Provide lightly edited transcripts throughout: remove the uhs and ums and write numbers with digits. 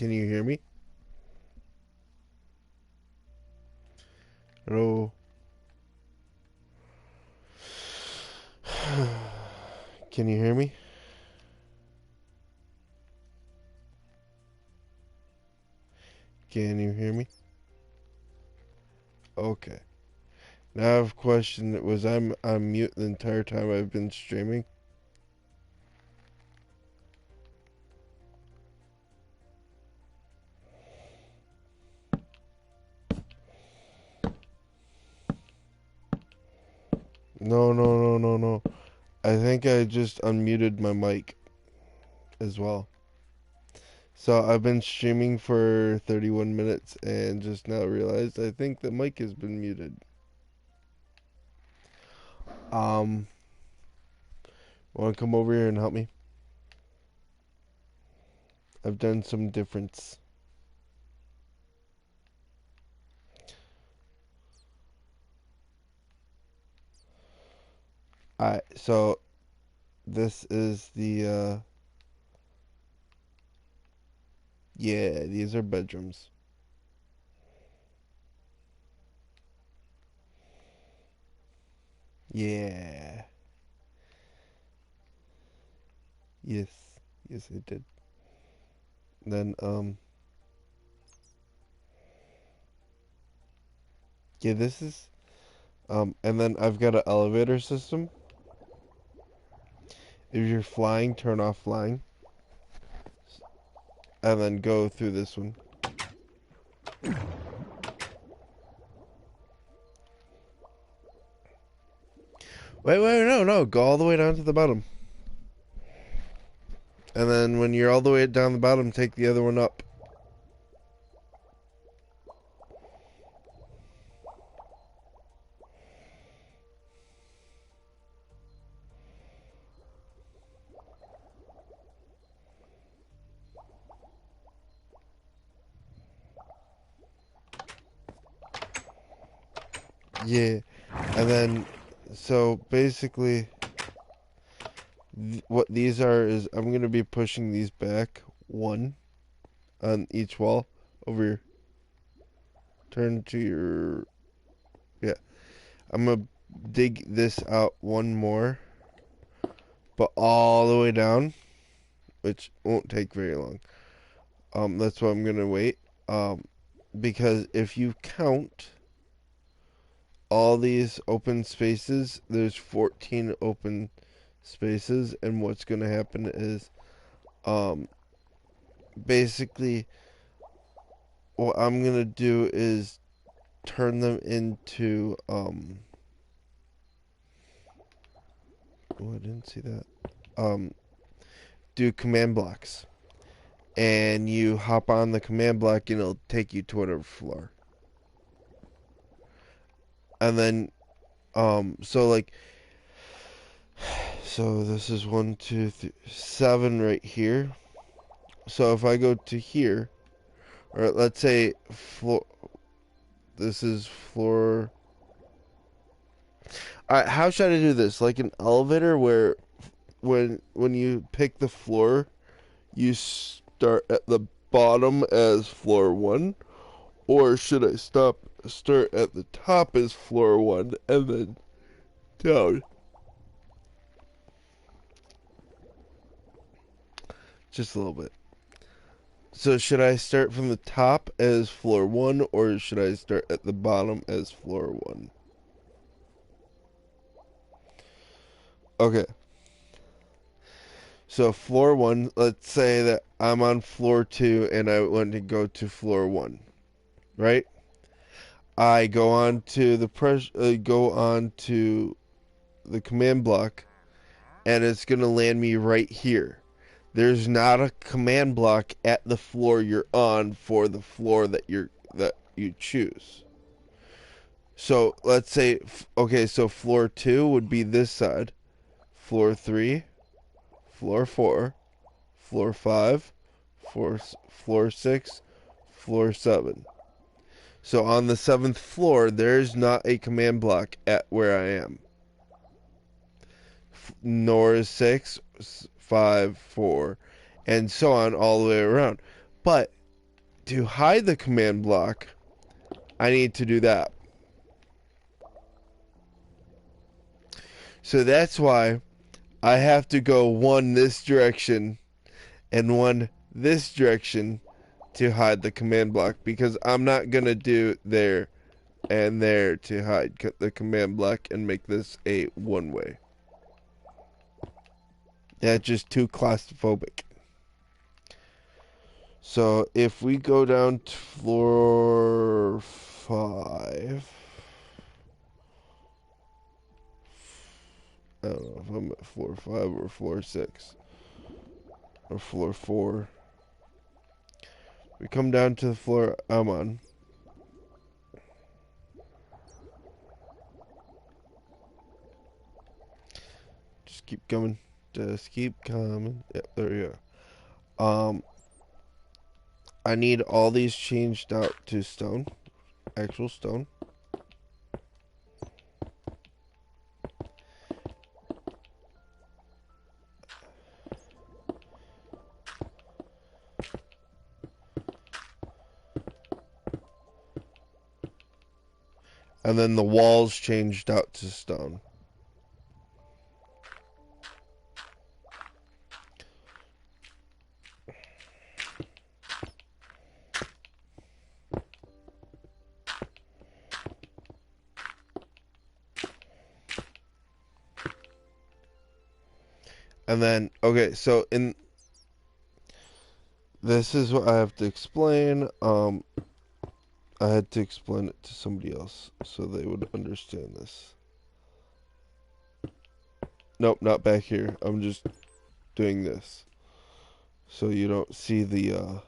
Can you hear me? Hello? Can you hear me? Can you hear me? Okay. Now I have a question. Was I'm on mute the entire time I've been streaming? No, no, no, no, no. I think I just unmuted my mic as well. So I've been streaming for 31 minutes and just now realized I think the mic has been muted. Um, Want to come over here and help me? I've done some difference. Alright, so this is the, yeah, these are bedrooms. Yeah. Yes. Yes, it did. Then, yeah, this is, and then I've got an elevator system. If you're flying, turn off flying. And then go through this one. Wait, no, no. Go all the way down to the bottom. And then when you're all the way down the bottom, take the other one up. Yeah. And then, so basically, what these are is I'm going to be pushing these back one on each wall over here. Turn to your, yeah. I'm going to dig this out one more, but all the way down, which won't take very long. That's why I'm going to wait. Because if you count all these open spaces, there's 14 open spaces, and what's going to happen is, um, basically, what I'm going to do is turn them into, oh, I didn't see that, do command blocks. And you hop on the command block and it'll take you to whatever floor. And then, so like, so this is 1, 2, 3, 7 right here. So if I go to here, or let's say floor, this is floor. Alright, how should I do this? Like an elevator where when you pick the floor, you start at the bottom as floor 1, or should I start at the top as floor 1 and then down? Just a little bit. So should I start from the top as floor 1, or should I start at the bottom as floor 1? Okay. So floor 1, let's say that I'm on floor 2 and I want to go to floor 1, right? I go on to the command block, and it's going to land me right here. There's not a command block at the floor you're on for the floor that you choose. So let's say, okay, so floor 2 would be this side, floor 3, floor 4, floor 5, floor 6, floor 7. So on the 7th floor, there's not a command block at where I am. Nor is 6, 5, 4, and so on all the way around. But to hide the command block, I need to do that. So that's why I have to go one this direction and one this direction to hide the command block, because I'm not going to do there and there to hide the command block and make this a one-way. That's just too claustrophobic. So if we go down to floor 5, I don't know if I'm at floor 5 or floor 6 or floor 4. We come down to the floor I'm on. Just keep coming. Just keep coming. Yep, there we go. I need all these changed out to stone. Actual stone. And then the walls changed out to stone. And then, okay, so this is what I have to explain. I had to explain it to somebody else so they would understand this. Nope, not back here. I'm just doing this. So you don't see the,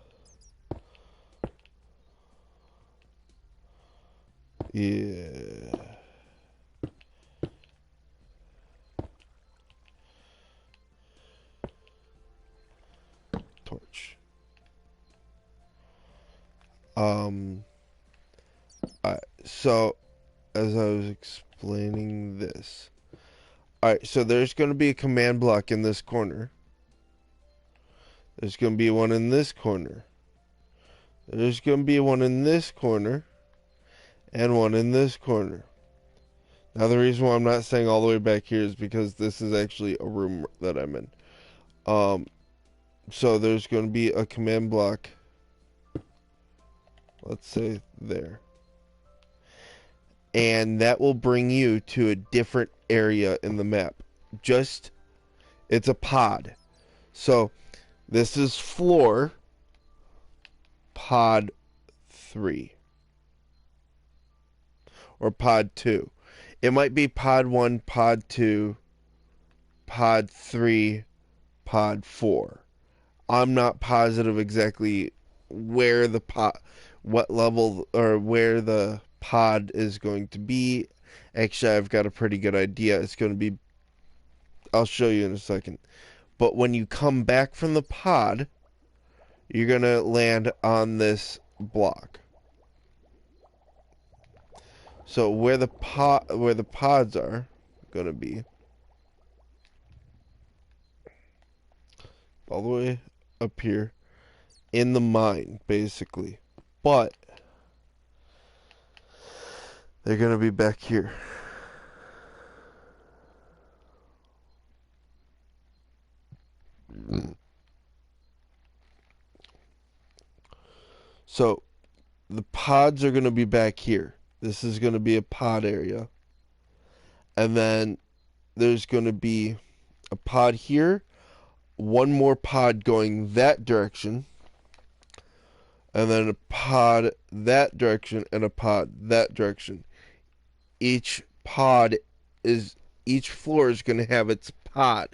yeah. Torch. So, as I was explaining this. Alright, so there's going to be a command block in this corner. There's going to be one in this corner. There's going to be one in this corner. And one in this corner. Now, the reason why I'm not saying all the way back here is because this is actually a room that I'm in. So there's going to be a command block. Let's say there. And that will bring you to a different area in the map. It's a pod. So this is floor pod 3. Or pod 2. It might be pod 1, pod 2, pod 3, pod 4. I'm not positive exactly where the pod, what level, or where the pod is going to be. Actually, I've got a pretty good idea. It's going to be, I'll show you in a second. But when you come back from the pod, you're going to land on this block. So where the pods are going to be, all the way up here in the mine, basically. But they're going to be back here. So the pods are going to be back here. This is going to be a pod area. And then there's going to be a pod here, one more pod going that direction, and then a pod that direction, and a pod that direction. Each floor is going to have its pod.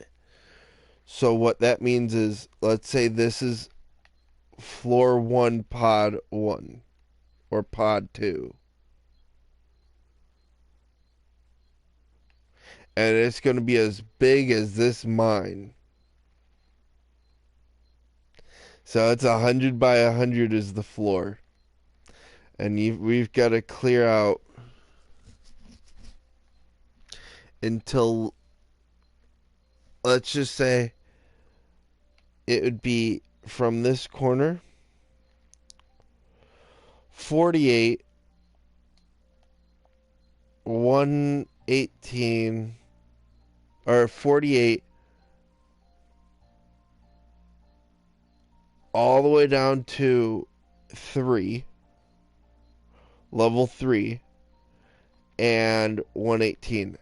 So what that means is, let's say this is floor 1, pod 1, or pod 2. And it's going to be as big as this mine. So it's 100 by 100 is the floor. And we've got to clear out until, let's just say, it would be from this corner 48, 118, or 48, all the way down to 3, level 3, and 118.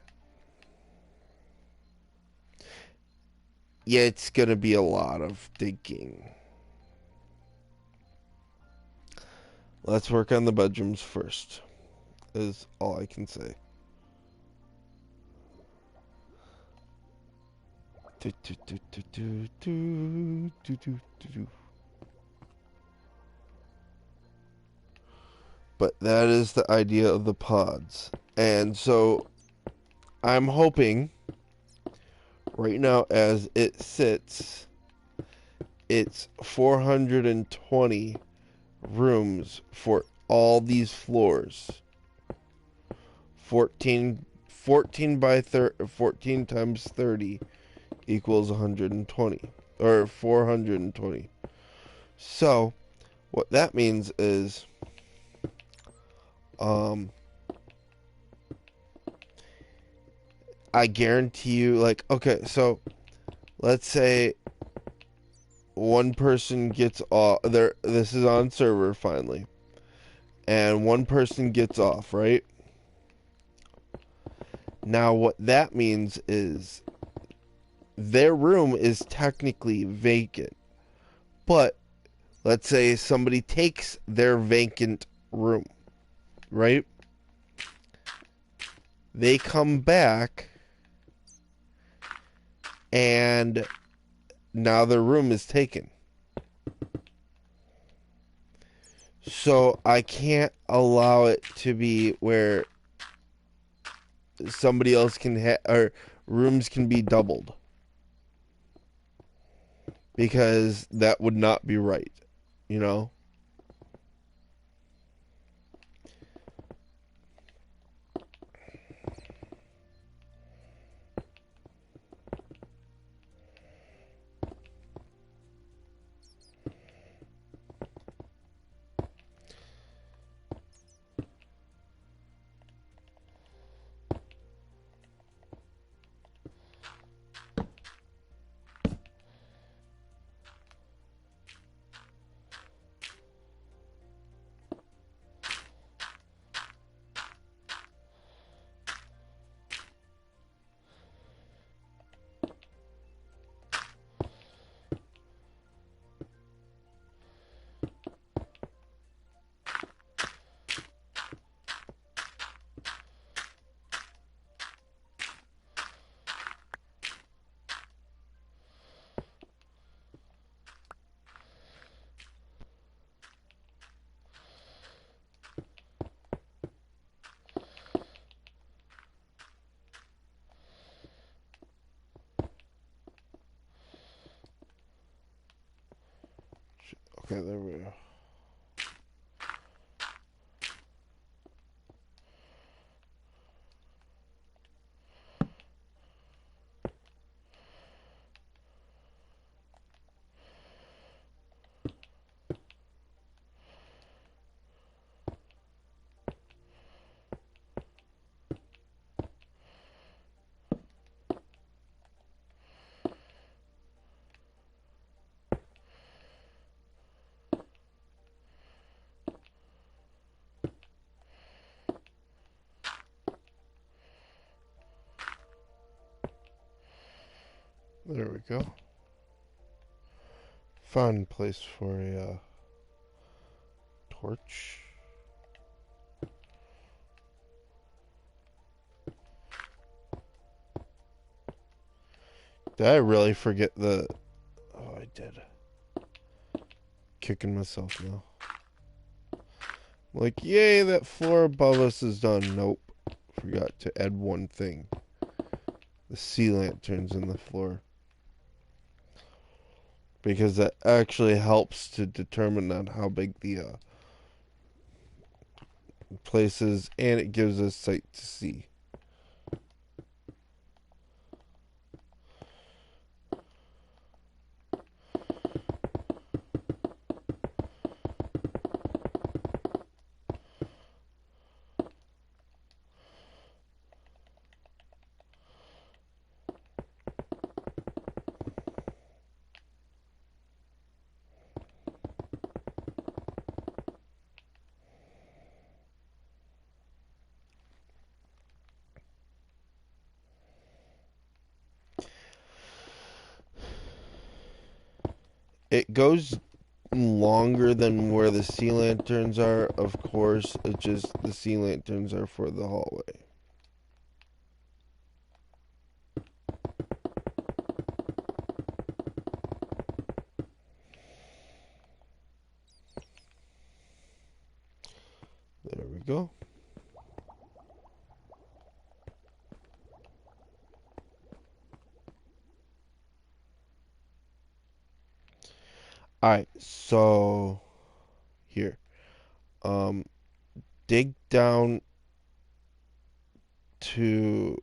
Yeah, it's going to be a lot of digging. Let's work on the bedrooms first, is all I can say. But that is the idea of the pods. And so I'm hoping right now as it sits, it's 420 rooms for all these floors. 14 times 30 equals 120 or 420. So what that means is I guarantee you, like, okay, so let's say one person gets off there. This is on server finally, and one person gets off, right? Now what that means is their room is technically vacant, but let's say somebody takes their vacant room, right? They come back and now their room is taken. So I can't allow it to be where somebody else can or rooms can be doubled, because that would not be right, you know? Okay, there we go. There we go. Fun place for a torch. Did I really forget the... Oh, I did. Kicking myself now. Like, yay, that floor above us is done. Nope. Forgot to add one thing. The sea lanterns in the floor. Because that actually helps to determine on how big the place is, and it gives us sight to see. It goes longer than where the sea lanterns are, of course. It's just the sea lanterns are for the hallway. There we go. Alright, so here. Um dig down to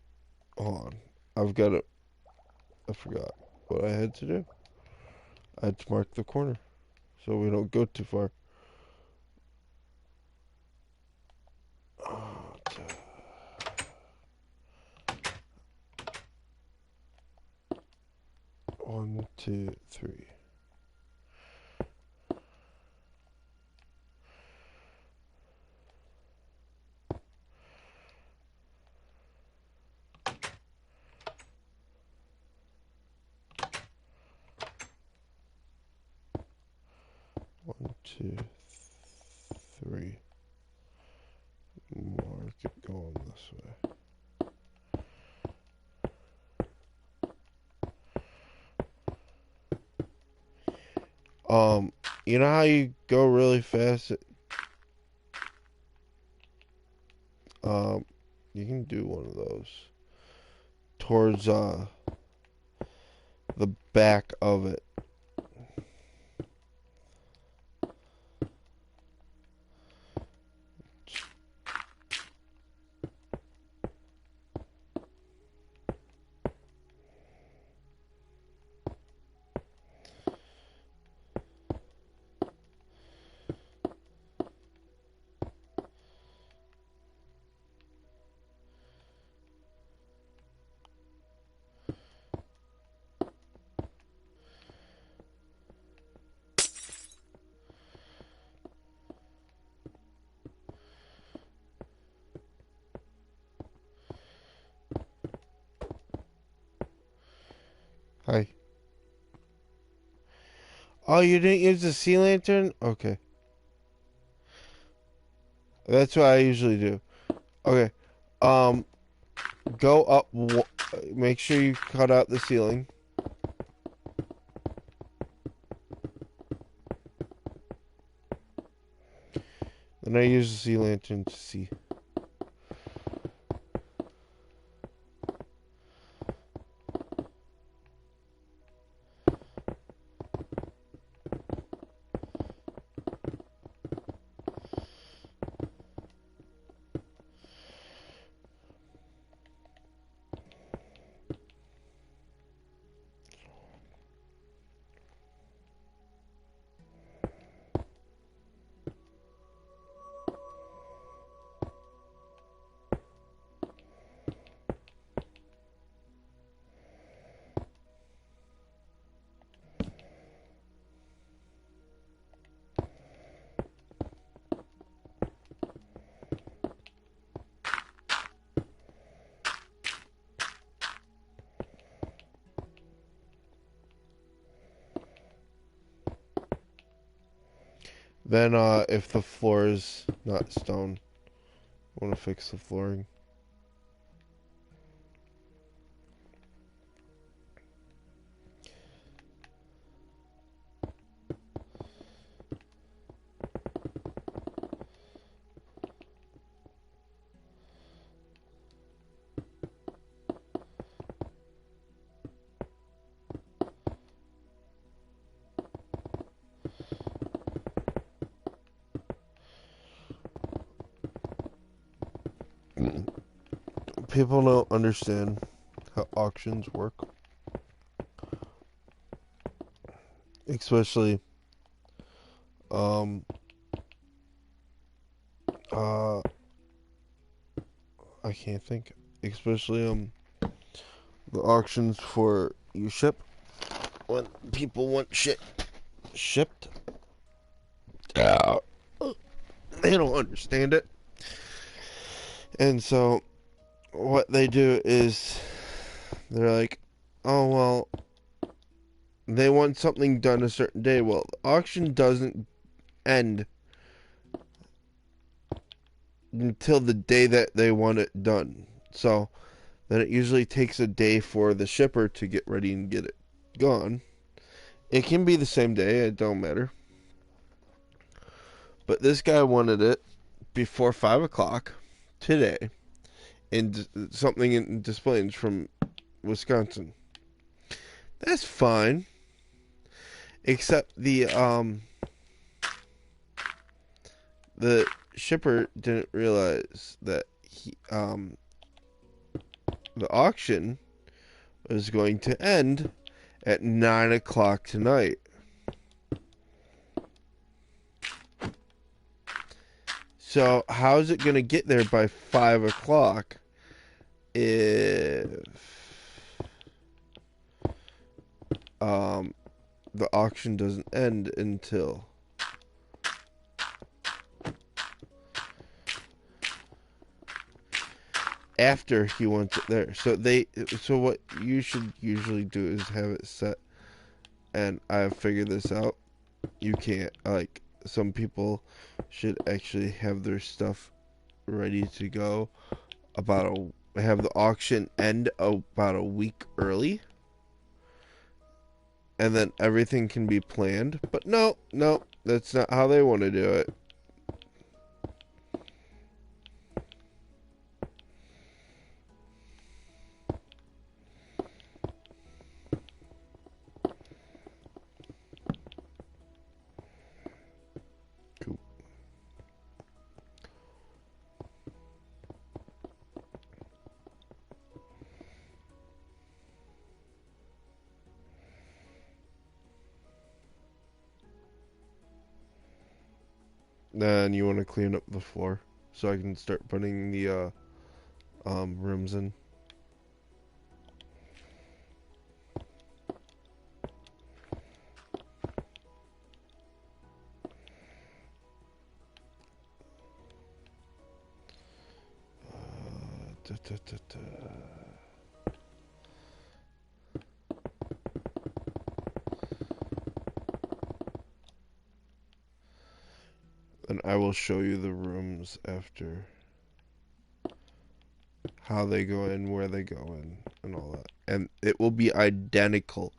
hold on. I forgot what I had to do. I had to mark the corner so we don't go too far. One, two, three. One, two, three. Mark it going this way. Um, you know how you go really fast? Um, you can do one of those towards the back of it. Hi. Oh, you didn't use the sea lantern? Okay. That's what I usually do. Okay. Um, go up. Make sure you cut out the ceiling. Then I use the sea lantern to see. Then, if the floor is not stone, I want to fix the flooring. People don't understand how auctions work, especially um uh I can't think, especially the auctions for you ship when people want shit shipped. Uh, they don't understand it, and so what they do is they're like, oh well, they want something done a certain day. Well, the auction doesn't end until the day that they want it done. So then it usually takes a day for the shipper to get ready and get it gone. It can be the same day, it don't matter. But this guy wanted it before 5 o'clock today, and something in Des Plaines from Wisconsin. That's fine, except the shipper didn't realize that the auction was going to end at 9 o'clock tonight. So how's it going to get there by 5 o'clock if the auction doesn't end until after he wants it there? So what you should usually do is have it set, and I've figured this out. You can't, like, some people should actually have their stuff ready to go have the auction end about a week early, and then everything can be planned. But no, that's not how they want to do it. Cool. Then you want to clean up the floor so I can start putting the rooms in. Da, da, da, da. And I will show you the rooms after, how they go in, where they go in, and all that. And it will be identical,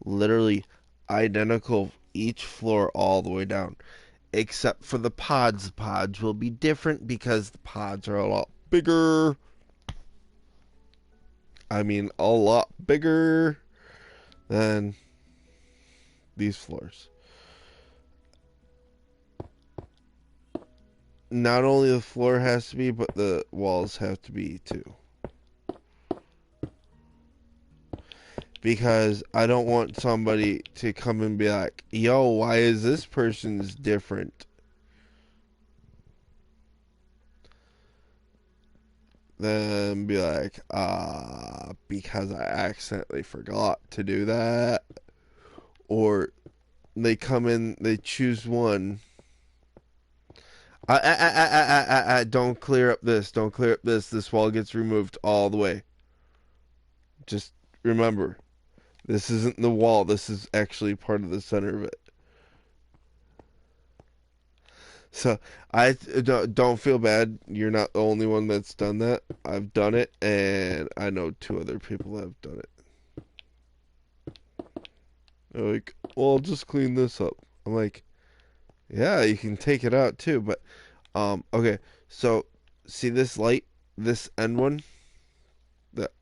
literally identical, each floor all the way down, except for the pods. The pods will be different because the pods are a lot bigger. I mean, a lot bigger than these floors. Not only the floor has to be, but the walls have to be too. Because I don't want somebody to come and be like, yo, why is this person's different? Then be like, because I accidentally forgot to do that. Or they come in, they choose one. Don't clear up this. Don't clear up this. This wall gets removed all the way. Just remember, this isn't the wall. This is actually part of the center of it. So I don't feel bad. You're not the only one that's done that. I've done it, and I know 2 other people that have done it. They're like, well, I'll just clean this up. I'm like, yeah, you can take it out too, but okay. So see this light, this end one that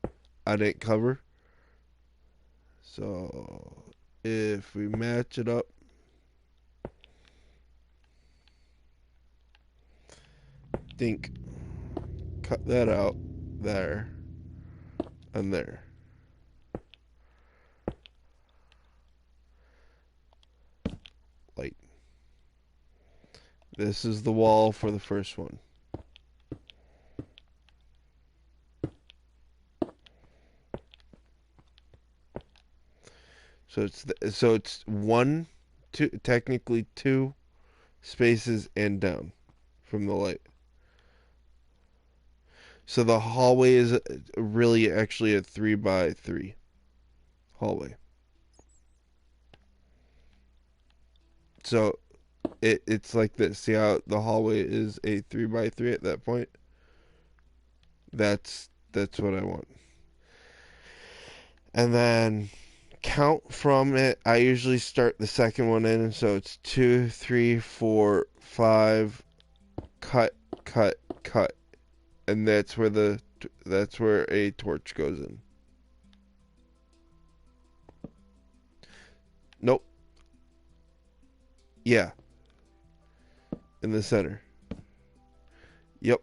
I didn't cover. So if we match it up, think, cut that out there and there. Light. This is the wall for the first one. So it's 1, 2, technically 2 spaces and down from the light. So the hallway is really actually a 3 by 3 hallway. So it's like this. See how the hallway is a 3x3 at that point? That's what I want. And then count from it. I usually start the second one in, so it's 2, 3, 4, 5. Cut, cut, cut, and that's where a torch goes in. Nope. Yeah, in the center. Yep.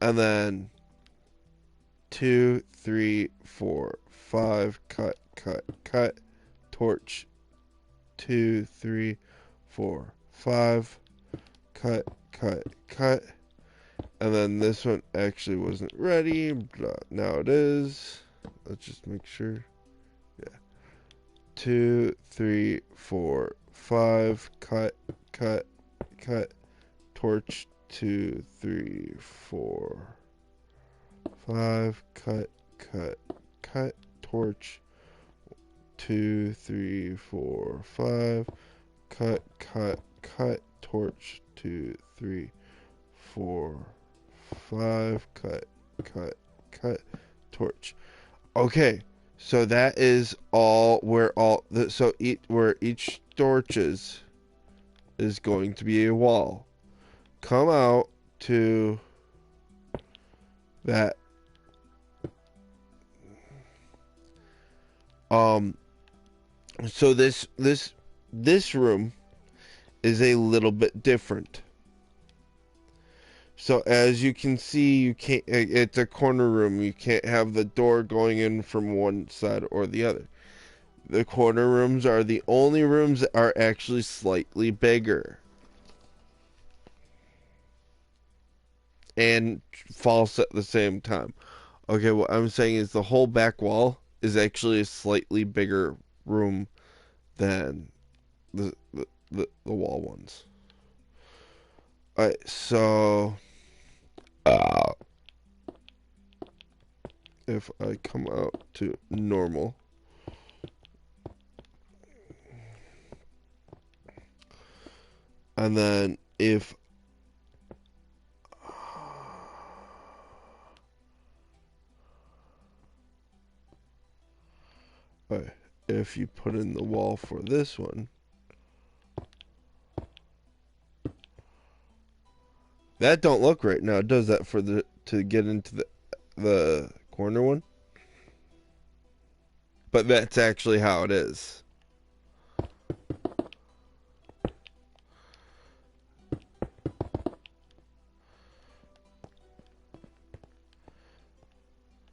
And then 2, 3, 4, 5. Cut, cut, cut. Torch. 2, 3, 4, 5. Cut, cut, cut. And then this one actually wasn't ready. Now it is. Let's just make sure. Yeah. 2, 3, 4, 5. Cut, cut, cut. Torch. 2, 3, 4, 5. Cut, cut, cut. Torch. 2, 3, 4, 5. Cut, cut, cut. Torch. 2, 3, 4, 5. Cut, cut, cut. Torch. Okay, so that is all where where each torch is going to be a wall. Come out to that. So this room is a little bit different. So as you can see, you can't. It's a corner room. You can't have the door going in from one side or the other. The corner rooms are the only rooms that are actually slightly bigger and false at the same time. Okay, what I'm saying is the whole back wall is actually a slightly bigger room than the wall ones. Alright, so if I come out to normal, and then if if you put in the wall for this one, that don't look right now, does that, for the to get into the corner one? But that's actually how it is.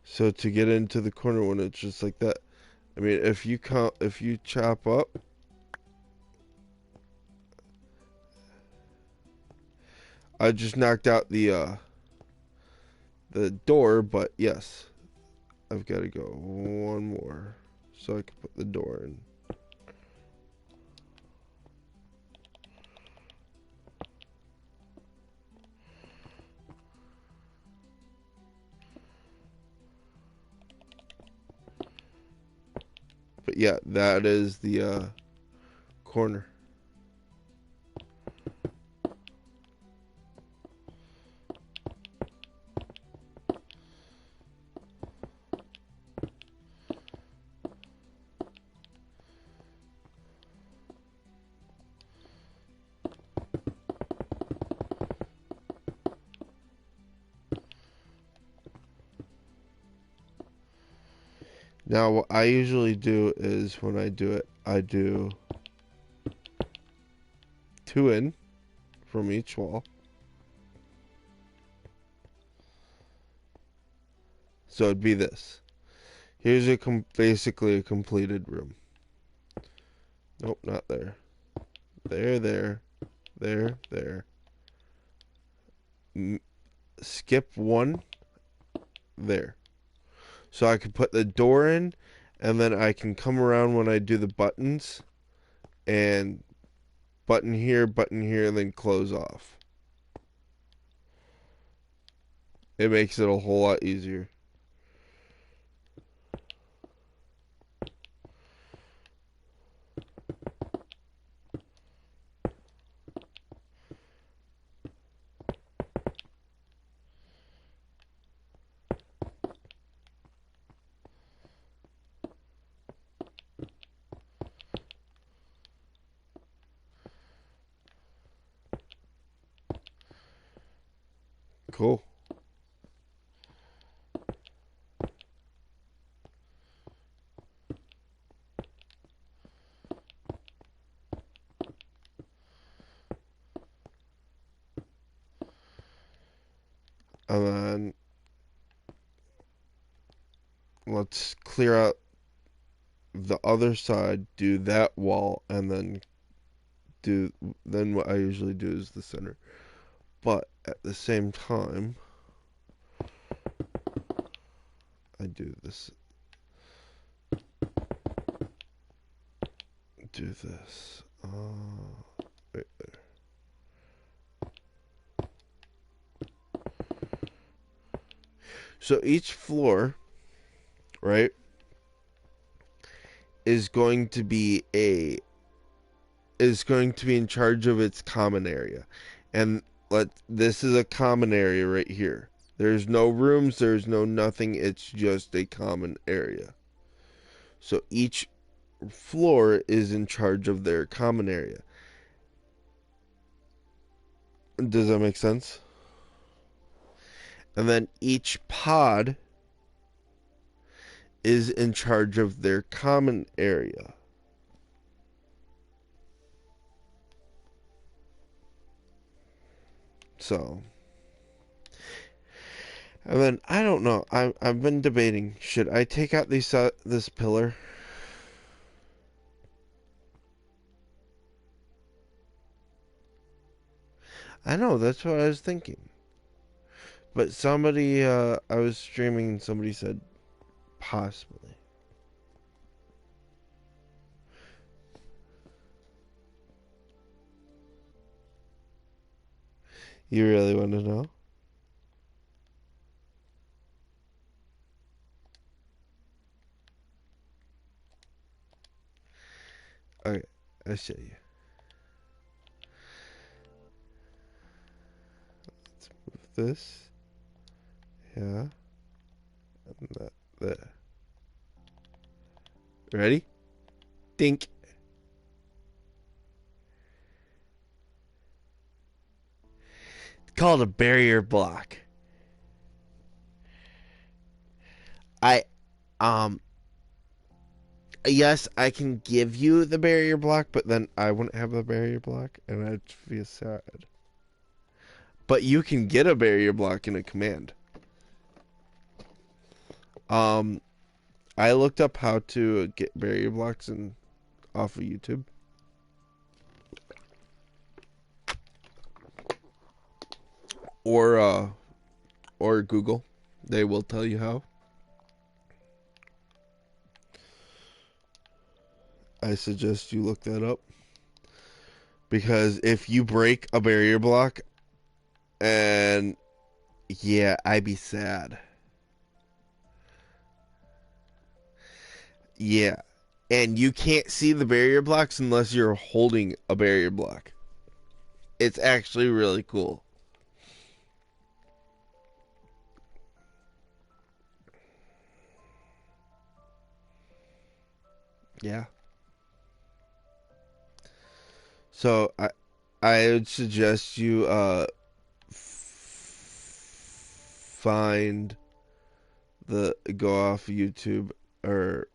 So to get into the corner one, it's just like that. I mean, if you chop up, I just knocked out the door, but yes, I've got to go one more so I can put the door in. But yeah, that is the corner. Now, what I usually do is when I do it, I do 2 in from each wall. So it'd be this. Here's basically a completed room. Nope, not there. There, there, there, there. Skip 1 there. So I can put the door in, and then I can come around when I do the buttons, and button here, and then close off. It makes it a whole lot easier. Cool. And then let's clear out the other side, do that wall, and then what I usually do is the center. But at the same time, I do this. Do this. Right there. So each floor, right, is going to be in charge of its common area. And this is a common area right here. There's no rooms, there's no nothing, it's just a common area. So each floor is in charge of their common area. Does that make sense? And then each pod is in charge of their common area. So, and then I don't know. I've been debating. Should I take out this pillar? I know, that's what I was thinking. But somebody, I was streaming and somebody said possibly. You really want to know? Okay, I'll show you. Let's move this. Yeah. And that there. Ready? Dink. It's called a barrier block. I, um, yes, I can give you the barrier block, but then I wouldn't have the barrier block, and I'd feel sad. But you can get a barrier block in a command. I looked up how to get barrier blocks off of YouTube. Or Google. They will tell you how. I suggest you look that up. Because if you break a barrier block, and yeah, I'd be sad. Yeah. And you can't see the barrier blocks unless you're holding a barrier block. It's actually really cool. Yeah. So I would suggest you find go off YouTube or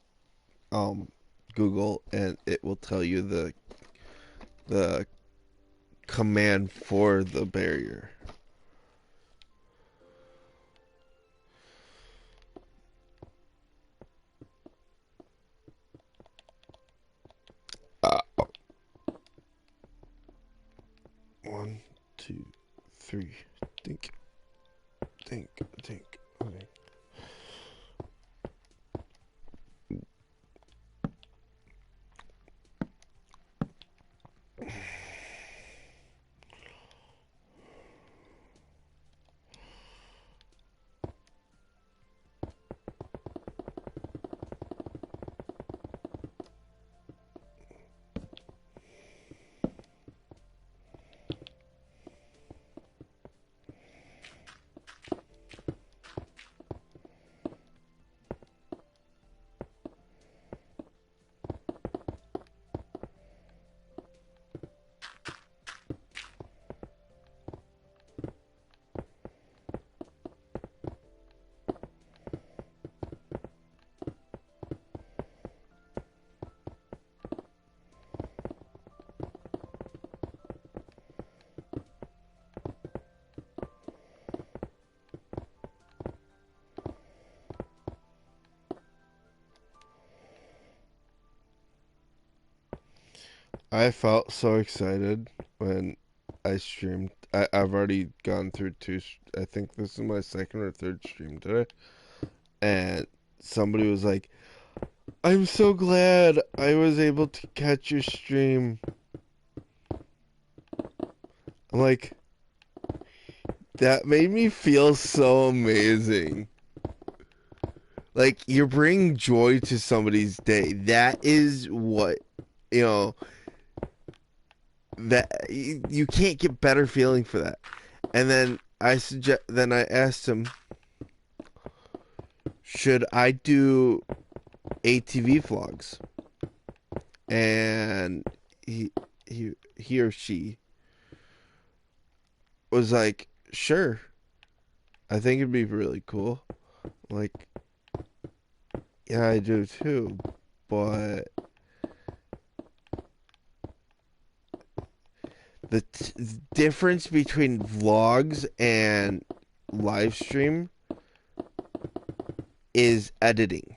Google, and it will tell you the command for the barrier. One, two, three. Think. Okay. I felt so excited when I streamed. I've already gone through two. I think this is my second or third stream today. And somebody was like, I'm so glad I was able to catch your stream. I'm like, that made me feel so amazing. Like, you're bringing joy to somebody's day. That is what, you know, that you can't get better feeling for that. And then I asked him, should I do ATV vlogs? And he or she was like, sure. I think it'd be really cool. Like, yeah, I do too. But the difference between vlogs and live stream is editing,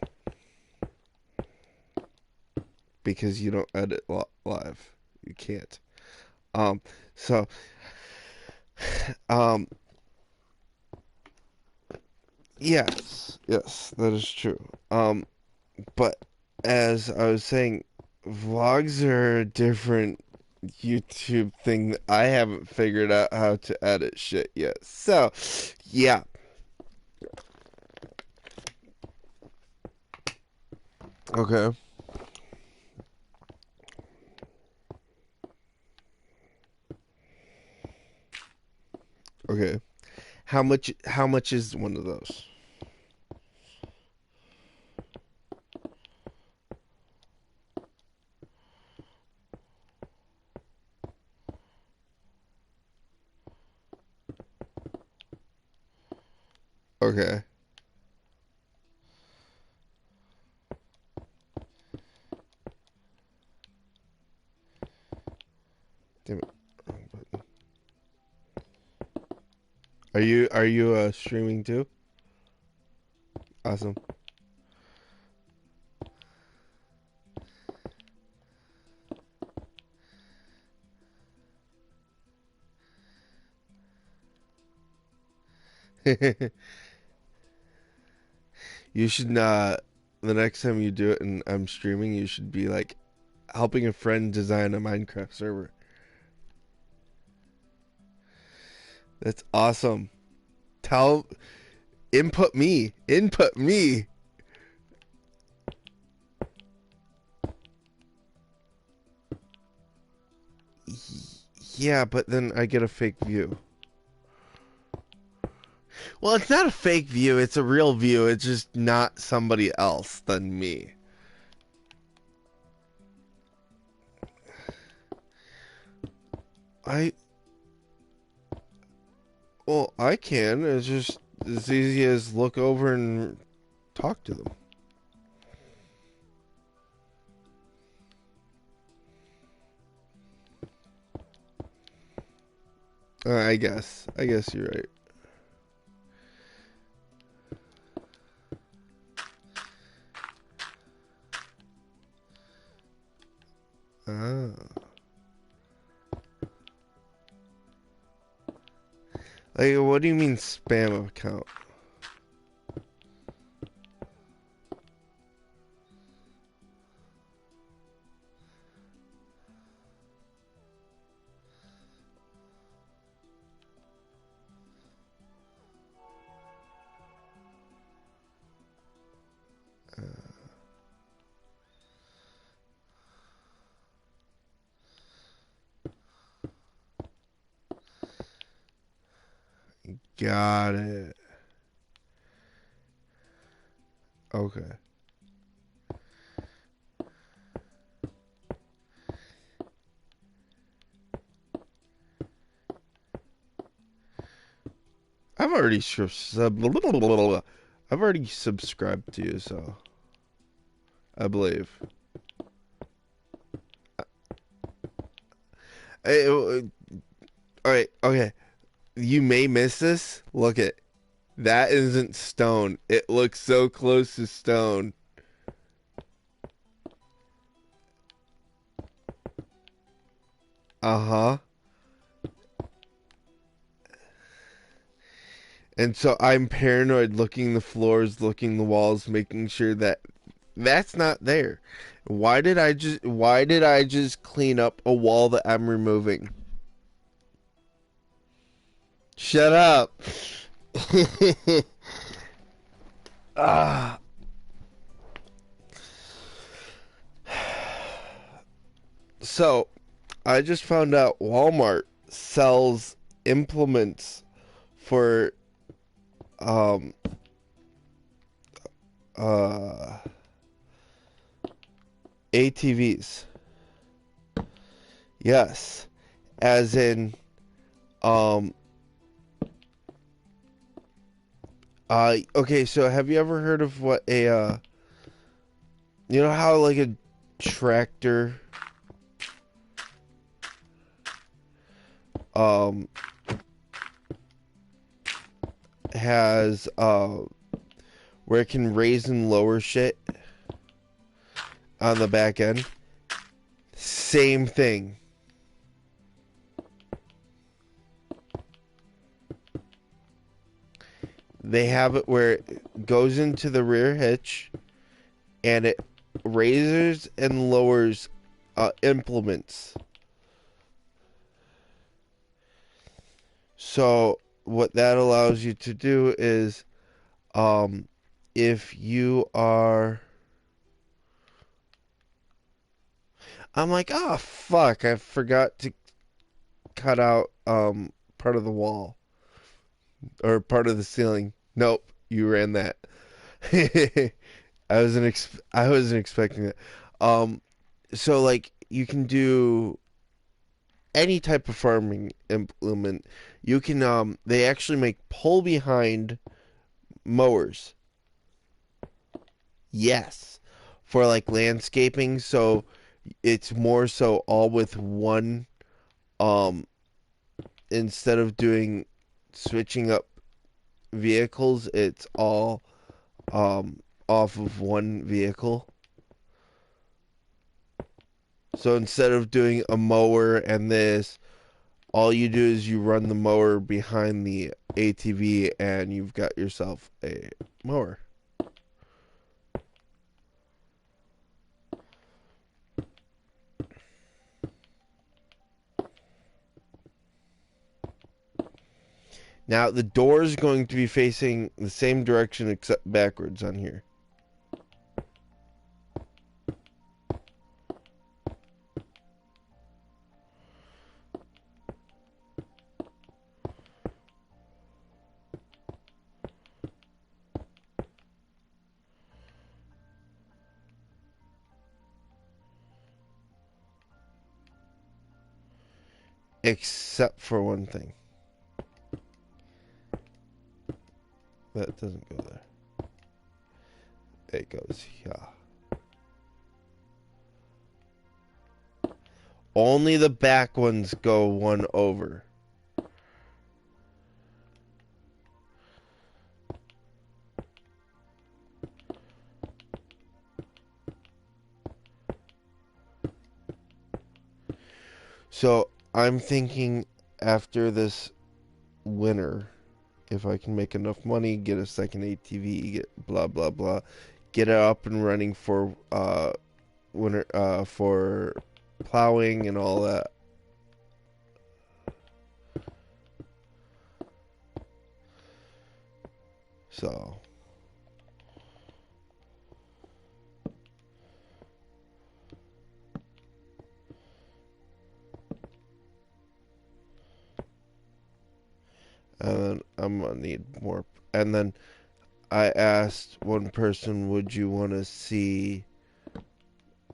because you don't edit live. You can't. Um, so, um, yes, that is true. But as I was saying, vlogs are a different YouTube thing that I haven't figured out how to edit shit yet. So, yeah. Okay. Okay. How much is one of those? Okay. Damn it. Wrong button. Are you streaming too? Awesome. You should not. The next time you do it and I'm streaming, you should be like helping a friend design a Minecraft server. That's awesome. Tell Input me. Input me. Yeah, but then I get a fake view. Well, it's not a fake view, it's a real view. It's just not somebody else than me. I Well, I can. It's just as easy as look over and talk to them. I guess. I guess you're right. Ah. Like, what do you mean spam account? Got it. Okay. I've already I've already subscribed to you, so I believe. All right. Okay. You may miss this. Look at that. Isn't stone. It looks so close to stone. Uh-huh. And so I'm paranoid, looking the floors, looking the walls, making sure that that's not there. Why did I just clean up a wall that I'm removing? Shut up. Ah. So, I just found out Walmart sells implements for um uh ATVs. Yes. As in um okay, so have you ever heard of what a you know how like a tractor um has where it can raise and lower shit on the back end? Same thing. They have it where it goes into the rear hitch and it raises and lowers implements. So what that allows you to do is if you are I'm like, oh fuck, I forgot to cut out part of the wall or part of the ceiling. Nope, you ran that. I wasn't expecting that. So like you can do any type of farming implement. You can they actually make pull behind mowers. Yes. For like landscaping, so it's more so all with one um instead of doing switching up vehicles, it's all off of one vehicle. So instead of doing a mower and this, all you do is you run the mower behind the ATV and you've got yourself a mower. Now the door is going to be facing the same direction except backwards on here. Except for one thing. That doesn't go there. It goes here. Only the back ones go one over. So I'm thinking after this winter, if I can make enough money, get a second ATV, get blah blah blah, get it up and running for winter for plowing and all that. So and then I'm gonna need more. And then I asked one person, "Would you want to see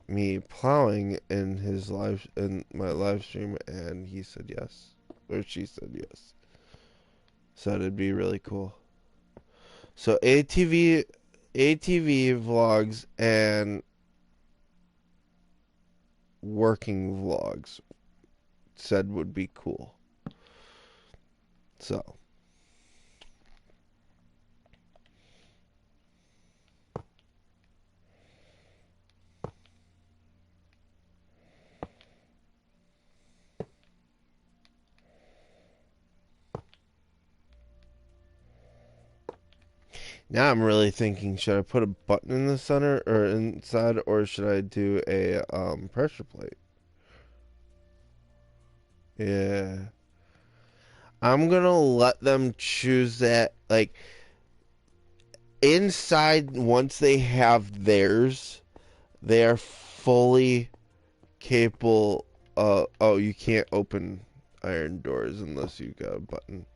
me plowing in my live stream?" And he said yes, or she said yes. So it'd be really cool. So ATV vlogs and working vlogs said would be cool. So Now I'm really thinking, should I put a button in the center or inside, or should I do a pressure plate? Yeah. I'm gonna let them choose that. Like, inside, once they have theirs, they are fully capable. Oh, you can't open iron doors unless you got a button.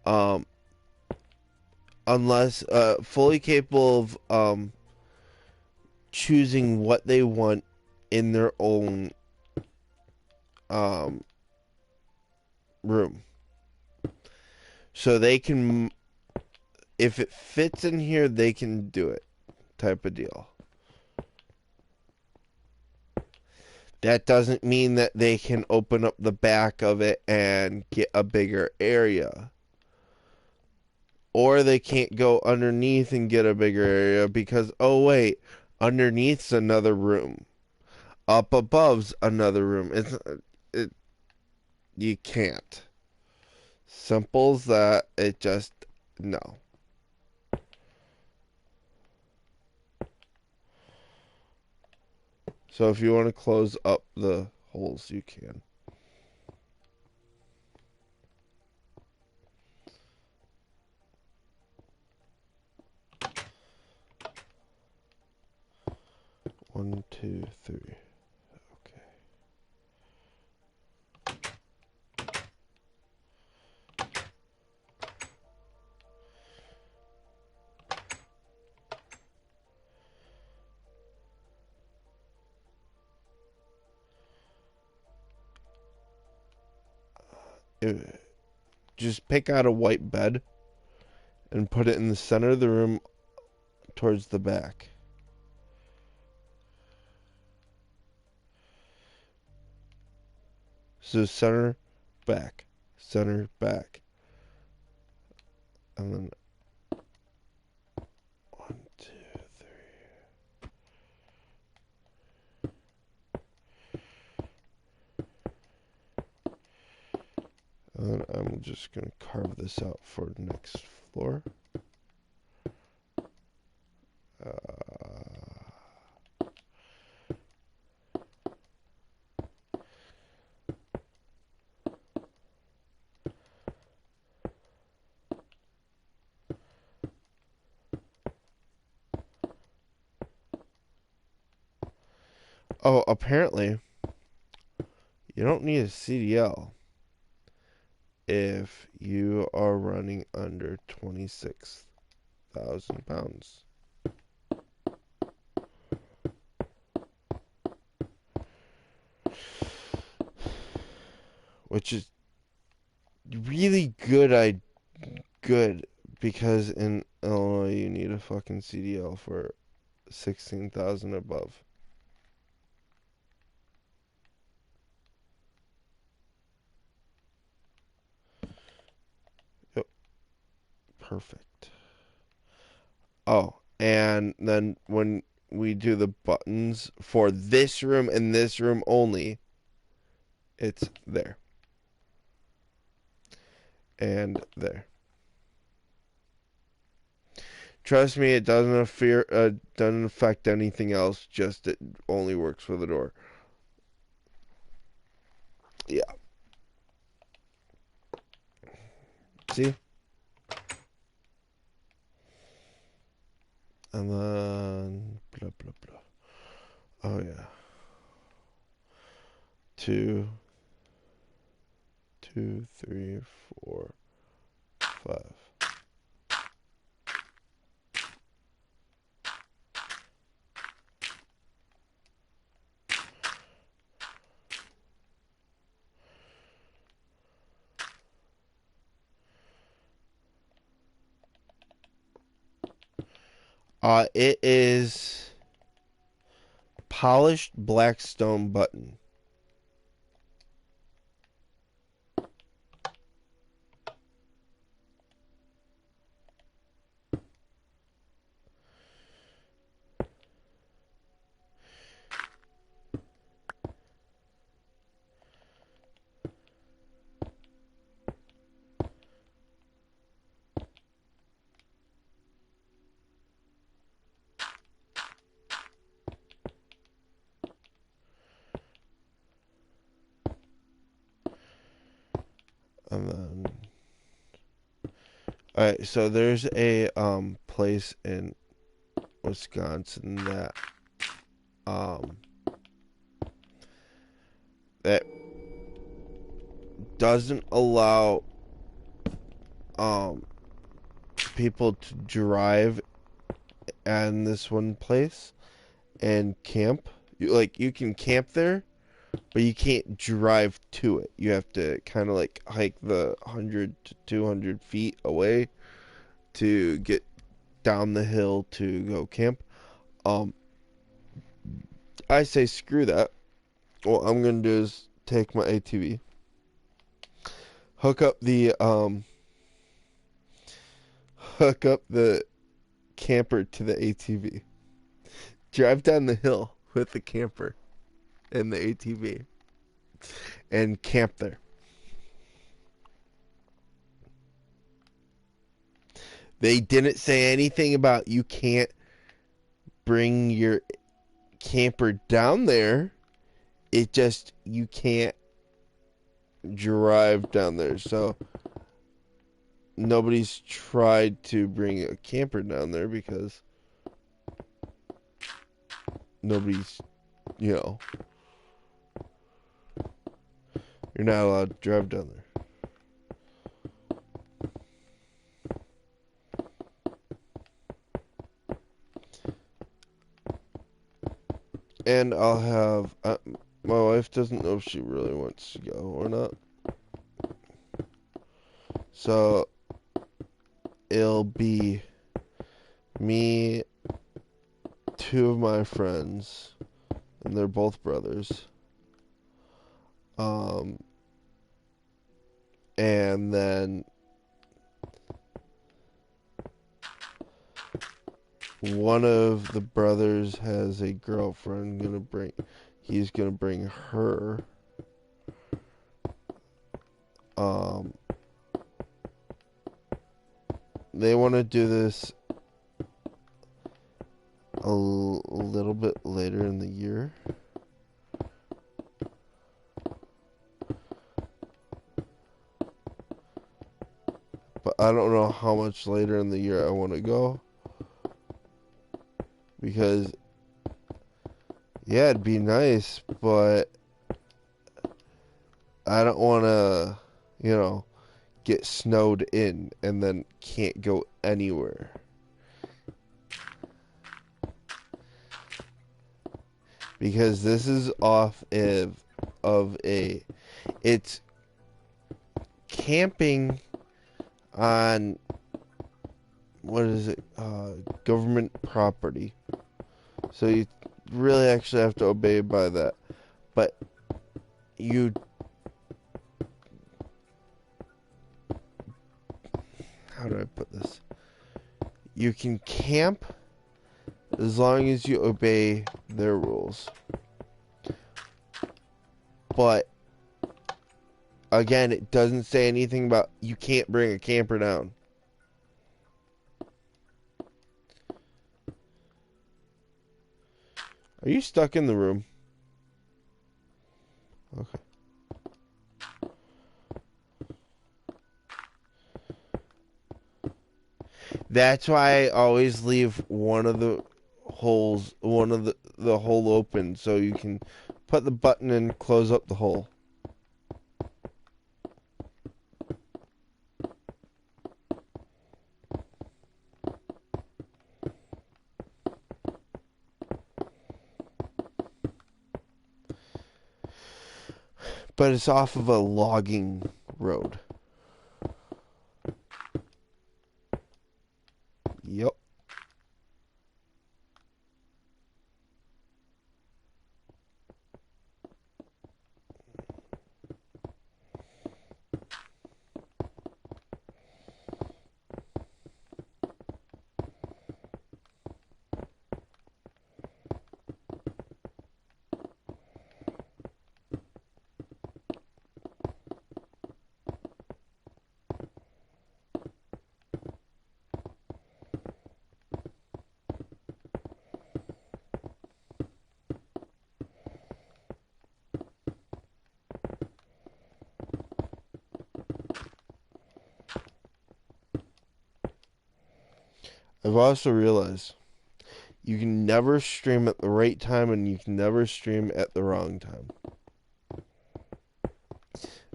Um, unless fully capable of choosing what they want in their own um room, so they can, if it fits in here, they can do it, type of deal. That doesn't mean that they can open up the back of it and get a bigger area. Or they can't go underneath and get a bigger area because, oh, wait, underneath's another room. Up above's another room. You can't. Simple as that. It just, no. So if you want to close up the holes, you can. One, two, three. Okay. Just pick out a white bed and put it in the center of the room towards the back. So center, back, center, back. And then one, two, three. And then I'm just going to carve this out for next floor. Oh, apparently, you don't need a CDL if you are running under 26,000 pounds. Which is really good because in Illinois you need a fucking CDL for 16,000 above. Yep, perfect. Oh, and then when we do the buttons for this room and this room only, it's there and there. Trust me, it doesn't affect anything else. Just it only works for the door. Yeah. See? And then blah blah blah. Oh yeah. Two, 3, 4, 5. It is polished black stone button. And then, all right, so there's a place in Wisconsin um that doesn't allow um people to drive in this one place and camp. You can camp there, but you can't drive to it. You have to kind of like hike the 100 to 200 feet away to get down the hill to go camp. Um, I say screw that. What I'm gonna do is take my ATV, hook up the camper to the ATV, drive down the hill with the camper and the ATV, and camp there. They didn't say anything about you can't bring your camper down there. It just you can't drive down there. So nobody's tried to bring a camper down there because nobody's, you know, you're not allowed to drive down there. And I'll have my wife doesn't know if she really wants to go or not. So it'll be me, two of my friends, and they're both brothers. And then one of the brothers has a girlfriend. He's gonna bring her. They want to do this a little bit later in the year. But I don't know how much later in the year I want to go. Because, yeah, it'd be nice, but I don't want to, get snowed in and then can't go anywhere. Because this is off of it's camping on, what is it, government property. So you really actually have to obey by that. But how do I put this? You can camp as long as you obey their rules. But again, it doesn't say anything about you can't bring a camper down. Are you stuck in the room? Okay. That's why I always leave one of the holes, the hole open, so you can put the button and close up the hole. But it's off of a logging road. Yep. I've also realized you can never stream at the right time and you can never stream at the wrong time.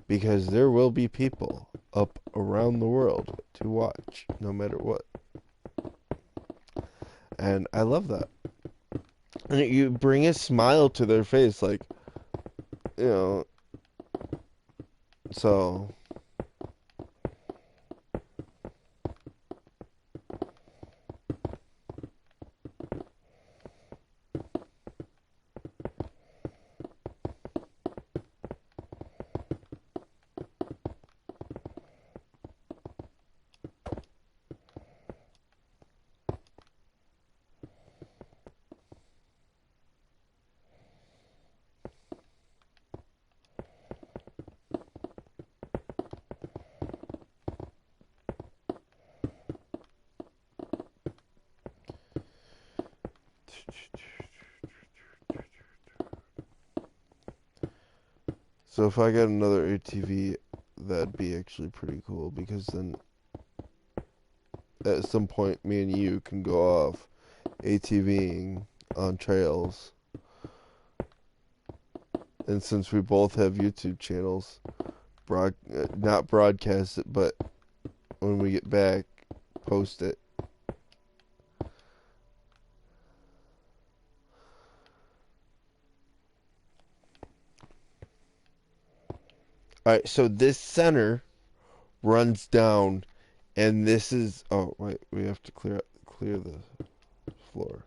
Because there will be people up around the world to watch, no matter what. And I love that. And you bring a smile to their face, like, you know, so. So if I got another ATV, that'd be actually pretty cool because then at some point me and you can go off ATVing on trails. And since we both have YouTube channels, not broadcast it, but when we get back, post it. Alright, so this center runs down, and this is... Oh, wait, we have to clear the floor.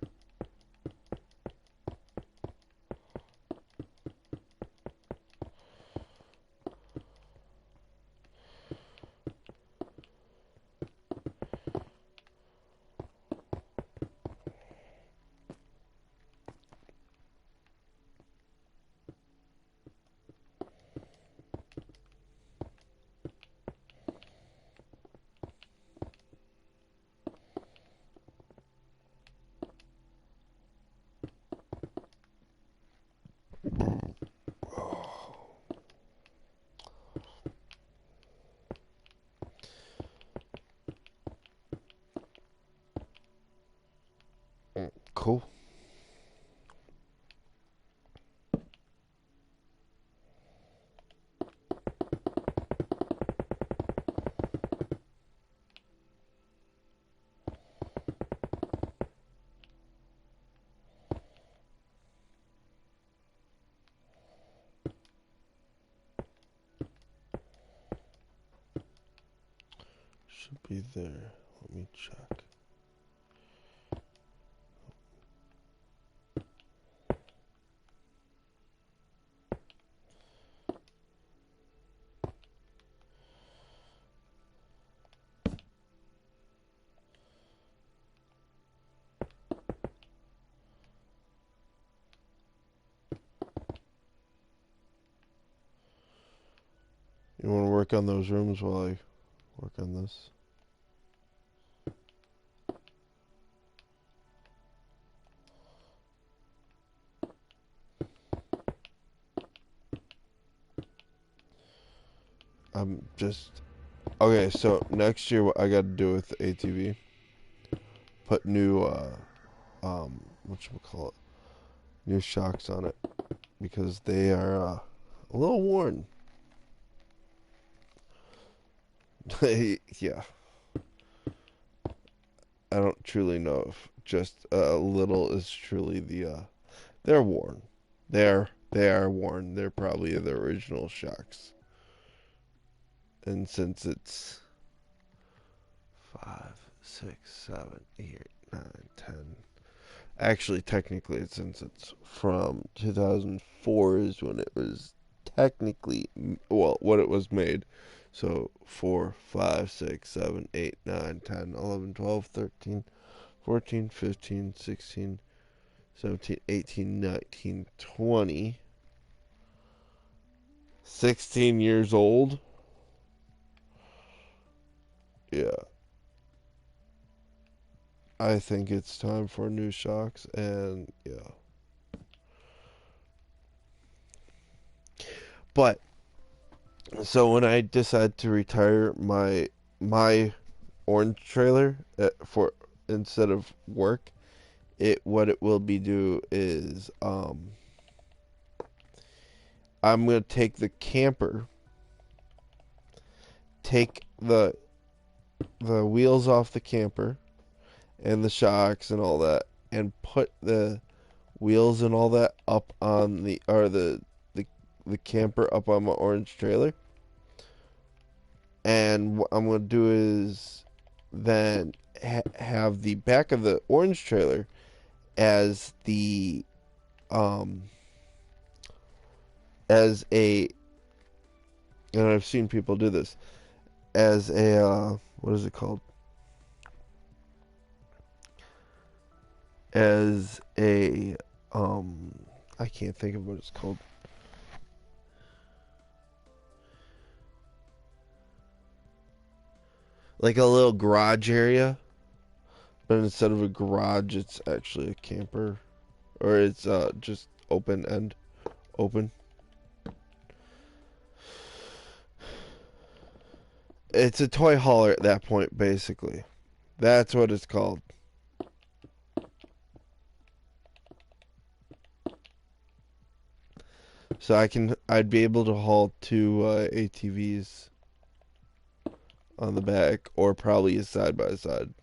Cool. Should be there. Let me check. You want to work on those rooms while I work on this? I'm just... Okay, so next year what I got to do with the ATV, put new, whatchamacallit, new shocks on it, because they are, a little worn. Yeah. I don't truly know if just a little is truly the, they're worn. They are worn. They're probably the original shocks. And since it's 5, 6, 7, 8, 9, 10. Actually, technically, since it's from 2004 is when it was technically, well, when it was made. So 4, 5, 6, 7, 8, 9, 10, 11, 12, 13, 14, 15, 16, 17, 18, 19, 20. 16 years old. Yeah. I think it's time for new shocks, and yeah. But so when I decided to retire my orange trailer for instead of work, what it will be do is I'm gonna take the camper, take the wheels off the camper and the shocks and all that, and put the wheels and all that up on the, the camper up on my orange trailer. And what I'm gonna do is then have the back of the orange trailer as the um as a, and I've seen people do this, as a what is it called, as a I can't think of what it's called. Like a little garage area, but instead of a garage, it's actually a camper, or it's just open. It's a toy hauler at that point, basically. That's what it's called. So I'd be able to haul two ATVs on the back, or probably a side by side.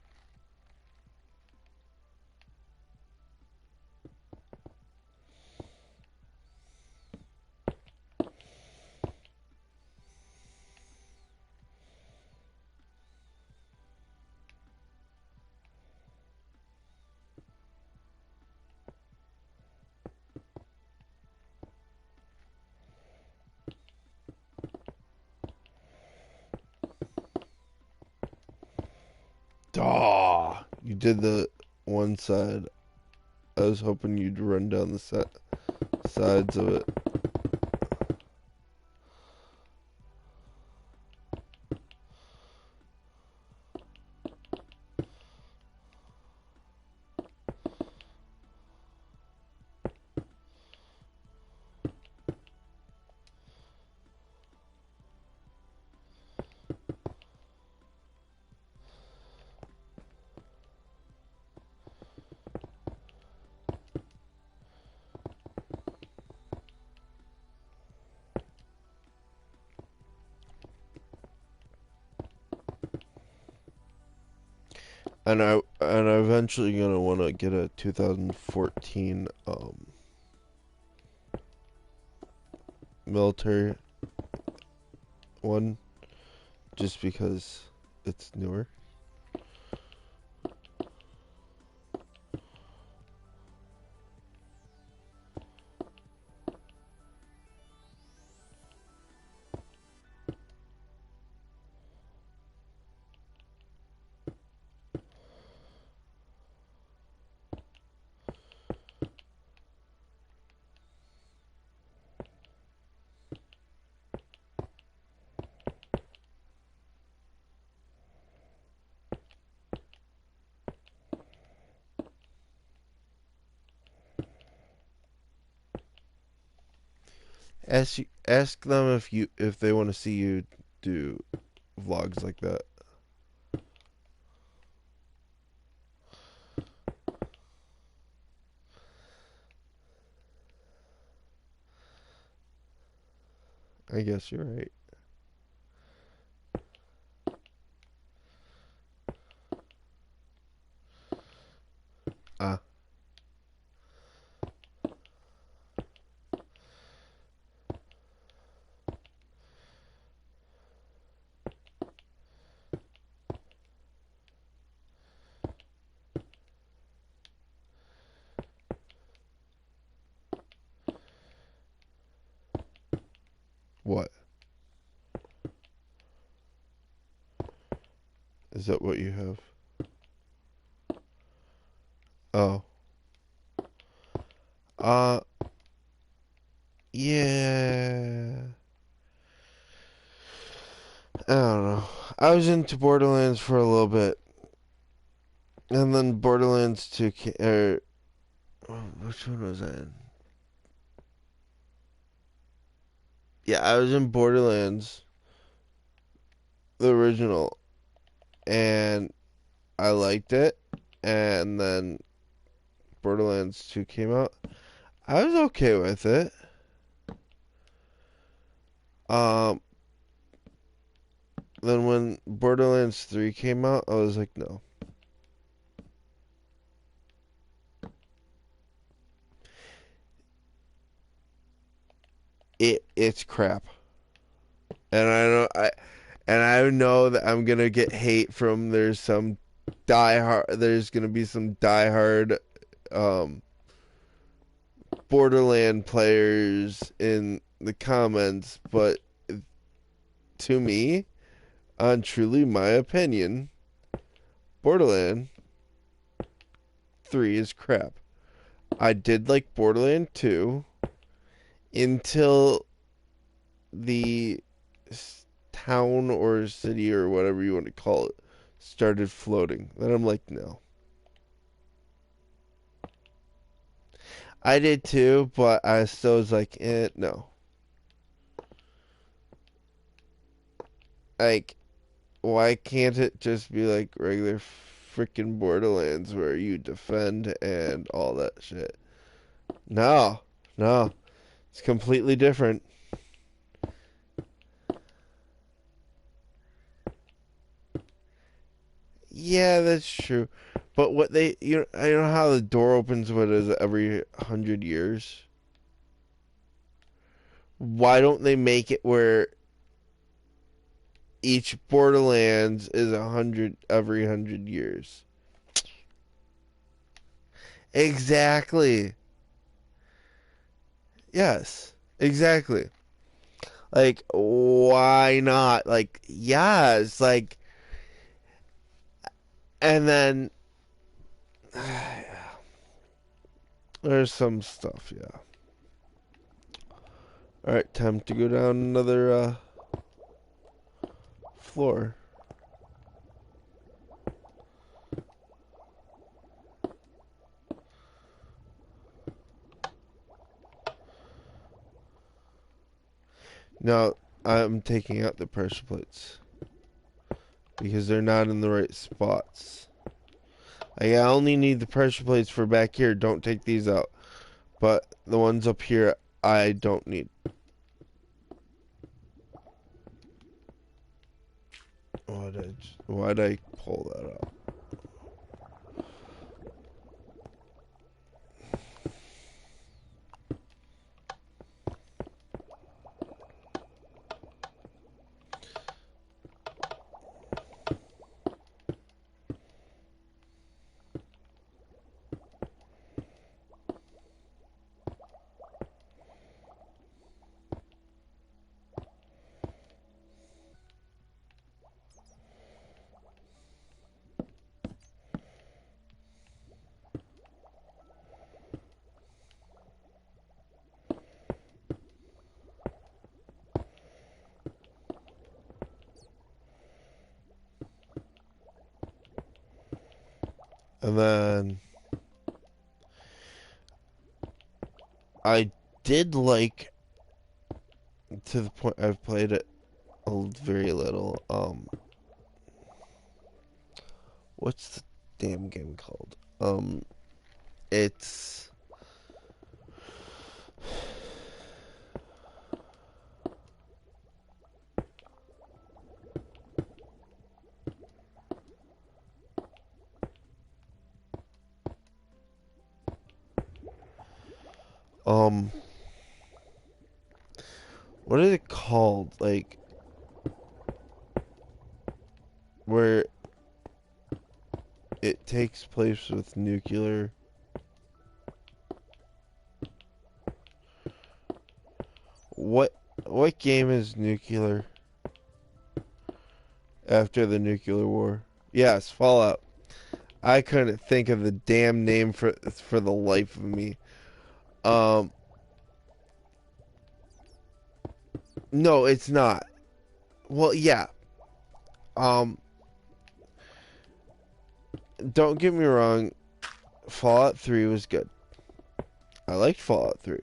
Daw! You did the one side. I was hoping you'd run down the sides of it. And I'm eventually gonna want to get a 2014 military one, just because it's newer. Ask them if they want to see you do vlogs like that. I guess you're right. Ah, what? Is that what you have? Oh. Uh, yeah. I don't know. I was into Borderlands for a little bit, and then Borderlands 2 which one was I in? Yeah, I was in Borderlands, the original, and I liked it, and then Borderlands 2 came out. I was okay with it. Um, then when Borderlands 3 came out, I was like, no. It's crap. And I know that I'm gonna get hate from there's gonna be some diehard Borderland players in the comments, but to me, on truly my opinion, Borderland 3 is crap. I did like Borderland 2 until the town or city or whatever you want to call it started floating. Then I'm like, no. I did too, but I still was like, no. Like, why can't it just be like regular freaking Borderlands where you defend and all that shit? No, no. It's completely different. Yeah, that's true. But what I know how the door opens, what is it, every 100 years? Why don't they make it where each Borderlands is 100 every 100 years? Exactly. Yes, exactly. Like, why not? Like, yes, like, and then there's some stuff, yeah. All right, time to go down another floor. Now, I'm taking out the pressure plates because they're not in the right spots. I only need the pressure plates for back here. Don't take these out. But the ones up here, I don't need. Why'd I pull that out? And then I did like, to the point I've played it very little. What's the damn game called? It's um, what is it called? Like, where it takes place with nuclear. What game is nuclear after the nuclear war? Yes, Fallout. I couldn't think of the damn name for the life of me. Um, no, it's not. Well, yeah. Um, don't get me wrong. Fallout 3 was good. I liked Fallout 3.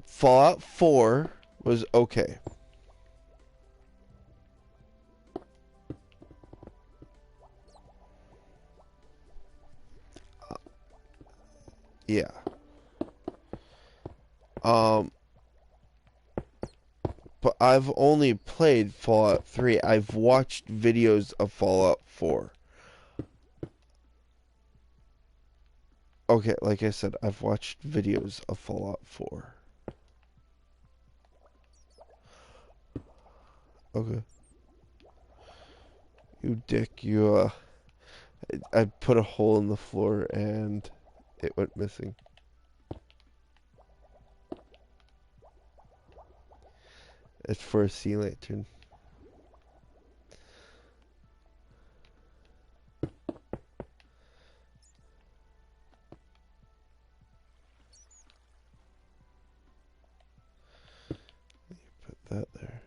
Fallout 4 was okay. Yeah. Um, but I've only played Fallout 3. I've watched videos of Fallout 4. Okay, like I said, I've watched videos of Fallout 4. Okay. You dick, I put a hole in the floor and it went missing. It's for a sea lantern. Put that there.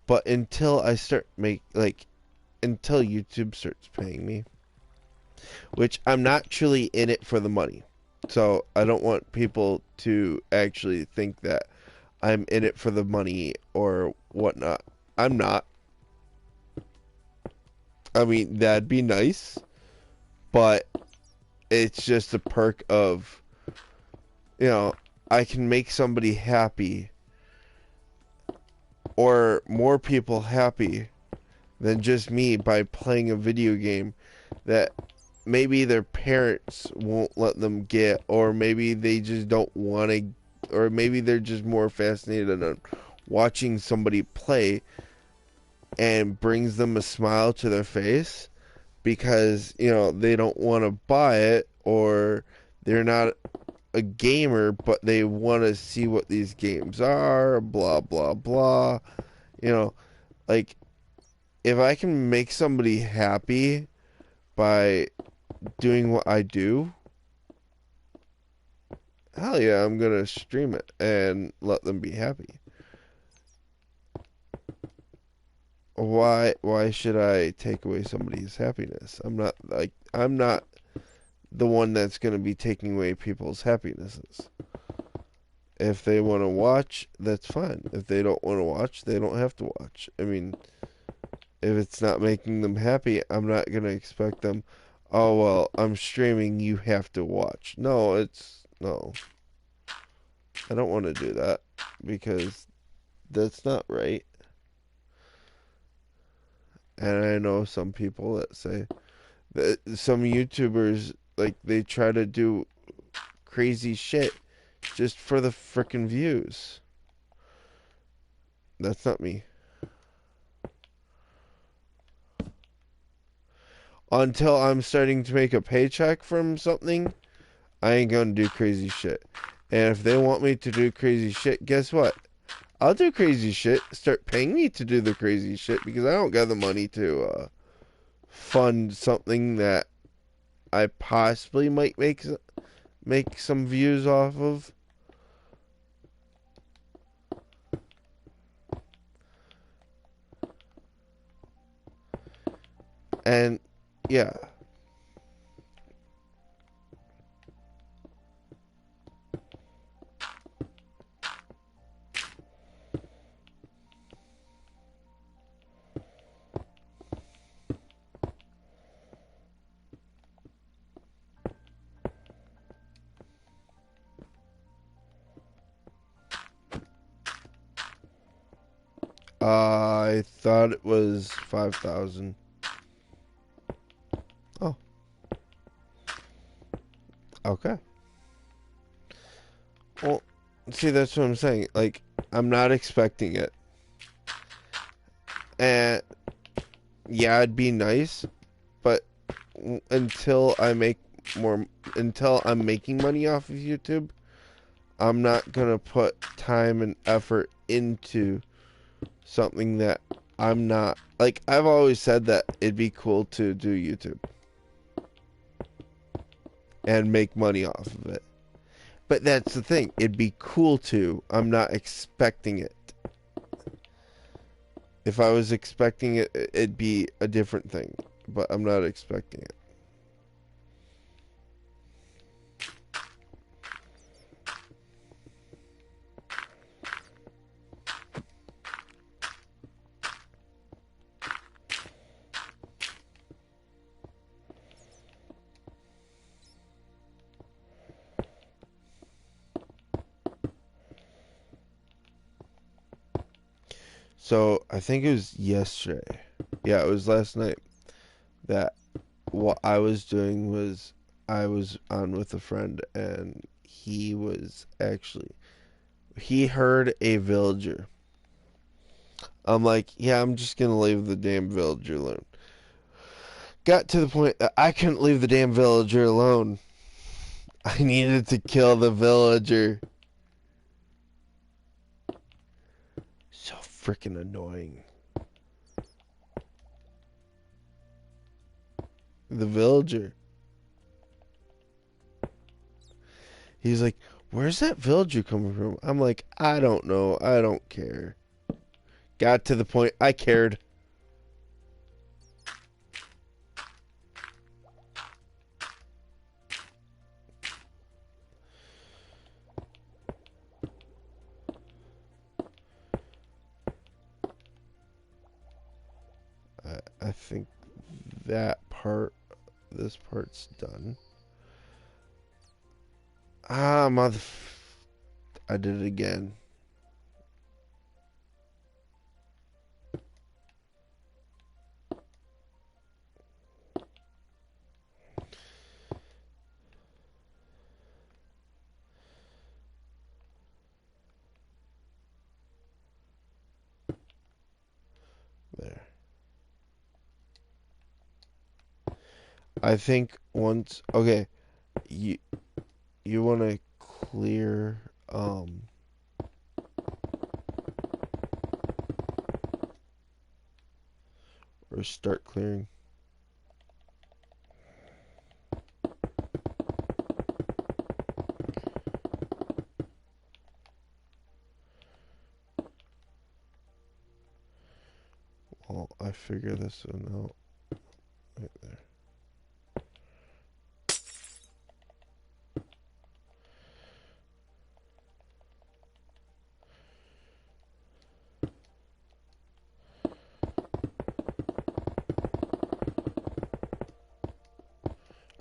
But until I start until YouTube starts paying me, which I'm not truly in it for the money. So I don't want people to actually think that I'm in it for the money or whatnot. I'm not. I mean, that'd be nice, but it's just a perk of, you know, I can make somebody happy or more people happy than just me by playing a video game that maybe their parents won't let them get, or maybe they just don't want to, or maybe they're just more fascinated on watching somebody play and brings them a smile to their face because, you know, they don't want to buy it or they're not a gamer, but they want to see what these games are, blah, blah, blah. You know, like, if I can make somebody happy by doing what I do, hell yeah, I'm gonna stream it and let them be happy. Why should I take away somebody's happiness? I'm not the one that's gonna be taking away people's happinesses. If they want to watch, that's fine. If they don't want to watch, they don't have to watch. I mean, if it's not making them happy, I'm not gonna expect them, oh well, I'm streaming, you have to watch. No. I don't want to do that because that's not right. And I know some people that say that some YouTubers, like, they try to do crazy shit just for the frickin' views. That's not me. Until I'm starting to make a paycheck from something, I ain't gonna do crazy shit. And if they want me to do crazy shit, guess what? I'll do crazy shit. Start paying me to do the crazy shit because I don't got the money to fund something that I possibly might make some views off of. And yeah. I thought it was 5,000. Oh, okay. Well, see, that's what I'm saying. Like, I'm not expecting it. And yeah, it'd be nice, but until I make until I'm making money off of YouTube, I'm not gonna put time and effort into something that I'm not. Like, I've always said that it'd be cool to do YouTube and make money off of it. But that's the thing. It'd be cool to. I'm not expecting it. If I was expecting it, it'd be a different thing. But I'm not expecting it. So I think it was yesterday. Yeah, it was last night that what I was doing was I was on with a friend and he heard a villager. I'm like, yeah, I'm just gonna leave the damn villager alone. Got to the point that I couldn't leave the damn villager alone. I needed to kill the villager. So freaking annoying. The villager. He's like, where's that villager coming from? I'm like, I don't know. I don't care. Got to the point I cared. I think this part's done. Ah, I did it again. There. I think once, okay, you you want to clear or start clearing. Well, I figure this one out right there.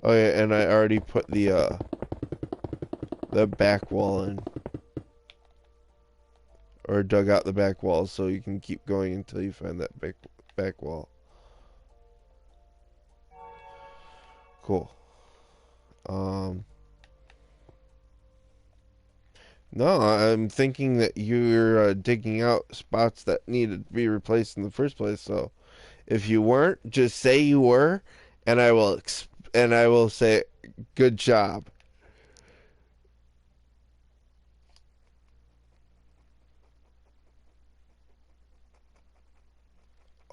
Oh yeah, and I already put the back wall in, or dug out the back wall, so you can keep going until you find that back wall. Cool. Um, no, I'm thinking that you're digging out spots that needed to be replaced in the first place. So if you weren't, just say you were, and I will say good job.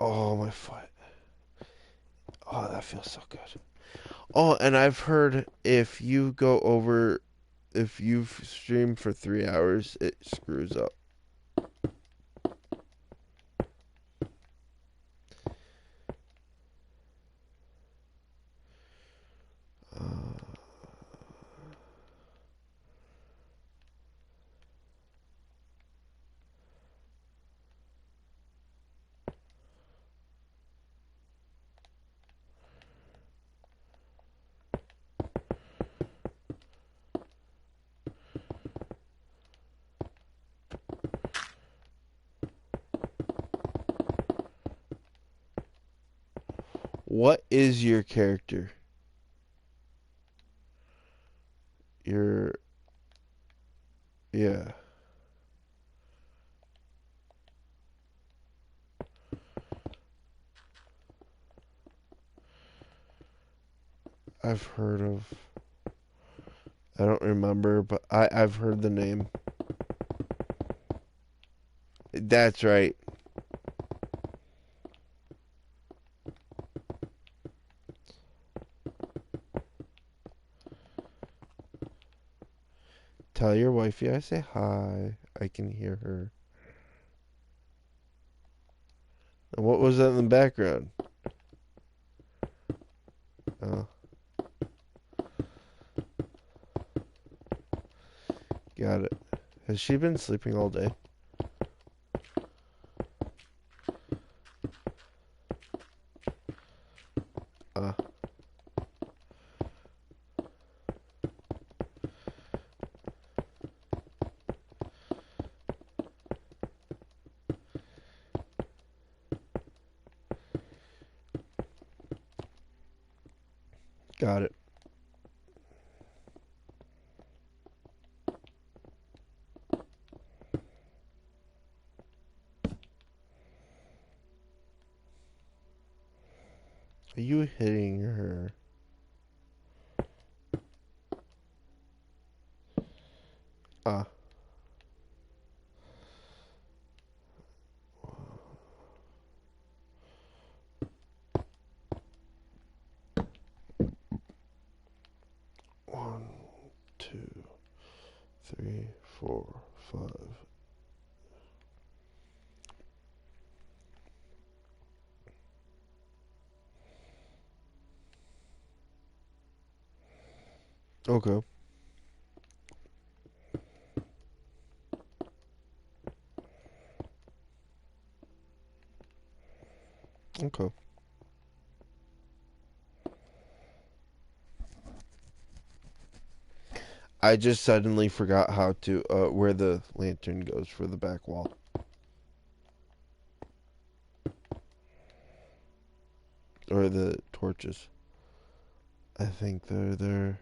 Oh, my foot. Oh, that feels so good. Oh, and I've heard if you've streamed for 3 hours, it screws up. Uh, what is your character? Your yeah. I've heard of. I don't remember, but I've heard the name. That's right. Tell your wifey I say hi. I can hear her. And what was that in the background? Oh, got it. Has she been sleeping all day? Ah, got it. Are you hitting her? Ah. 1, 2, 3, 4, 5. Okay. Okay. I just suddenly forgot how to where the lantern goes for the back wall. Or the torches. I think they're there.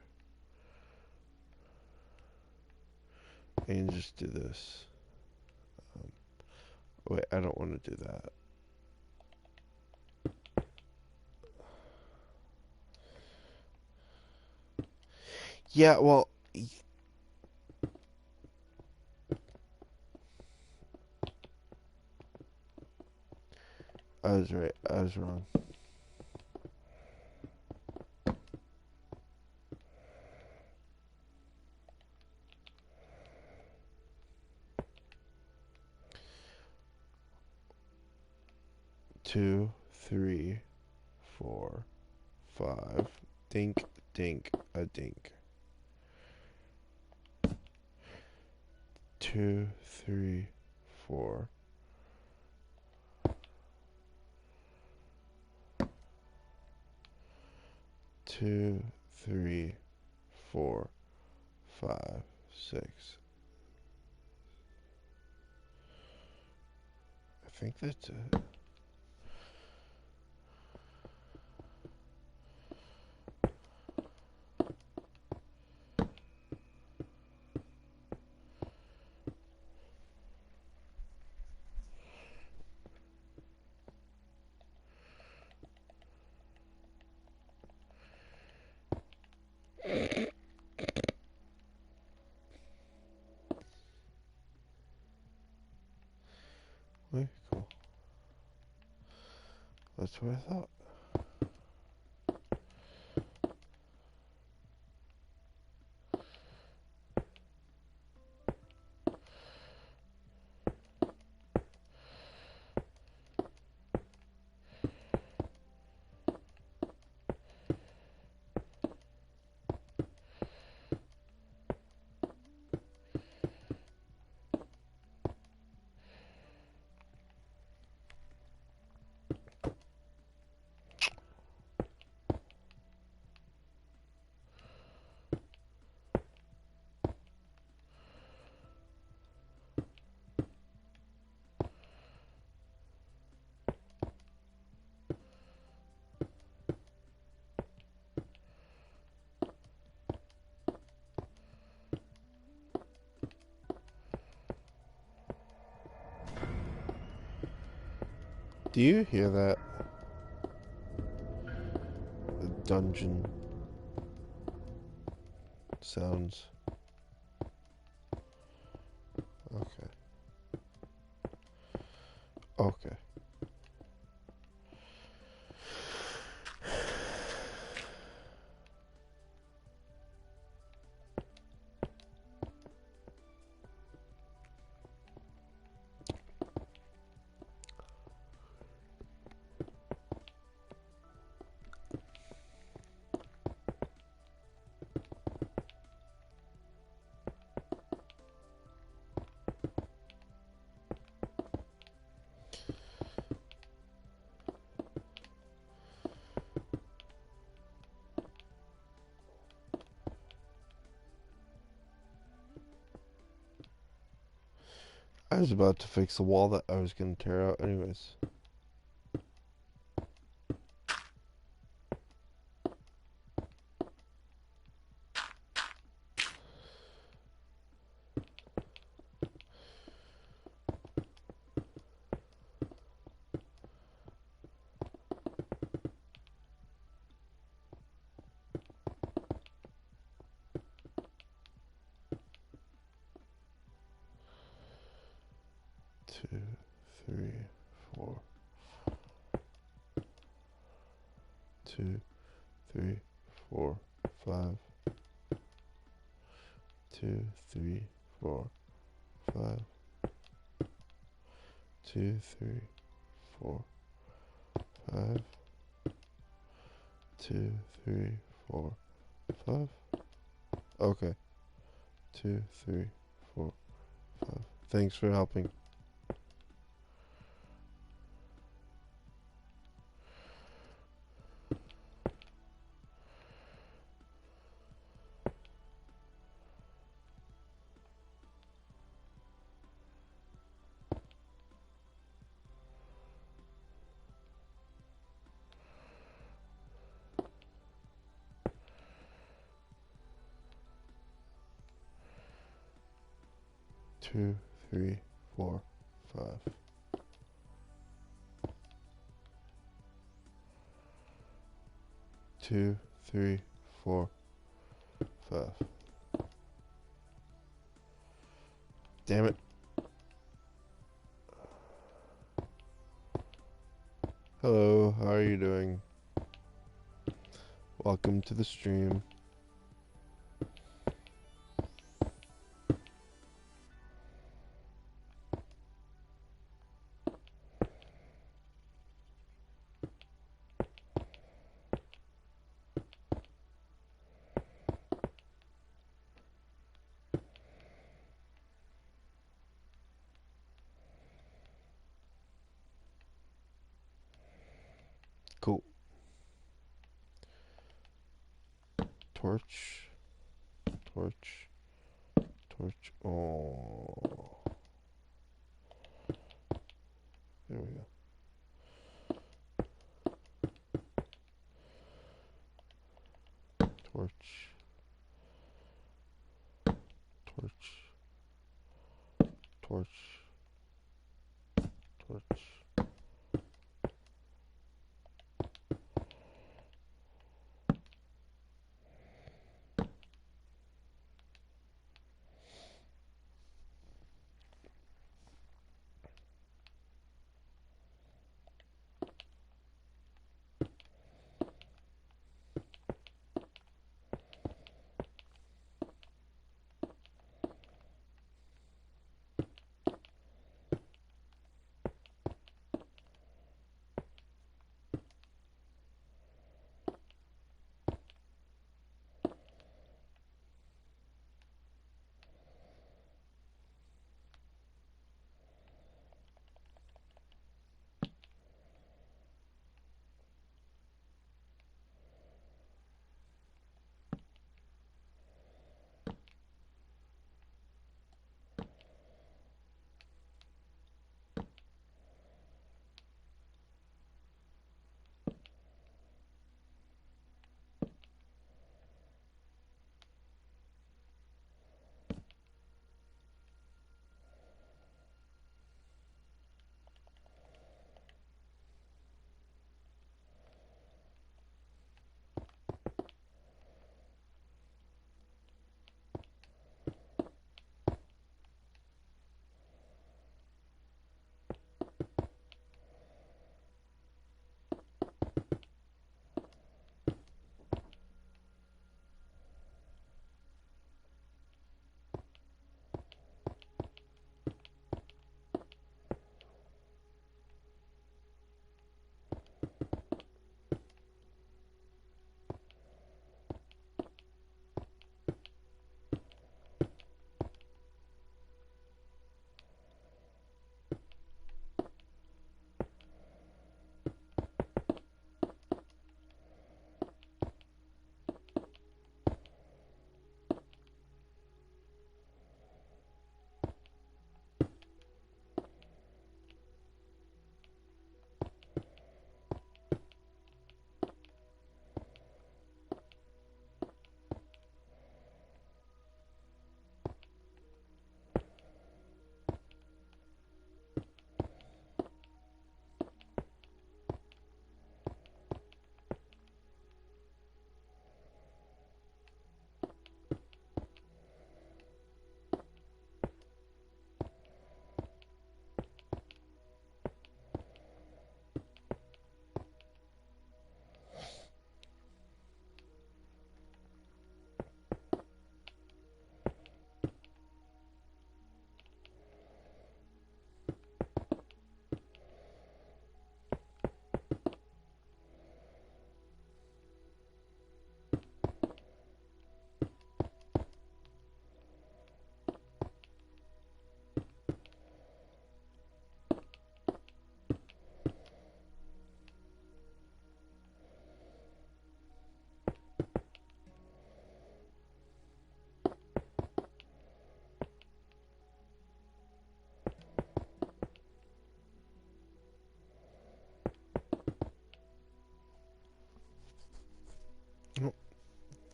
And just do this. Wait, I don't want to do that. Yeah, well, I was right. I was wrong. Two, three, 4, 5. Dink, dink, a dink. 2, 3, 4. 2, 3, 4, 5, 6. I think that's it. Okay, cool. That's what I thought. Do you hear that? The dungeon sounds. Okay. Okay. I was about to fix the wall that I was going to tear out anyways. Two, three, four. Two, three, four, five. Two, three, four, five. Two, three, four, five. Two, three, four, five. Okay. Two, three, four, five. Thanks for helping. Two, three, four, five. Two, three, four, five. Damn it. Hello, how are you doing? Welcome to the stream. Cool. Torch. Torch. Torch. Oh. There we go. Torch. Torch. Torch. Torch.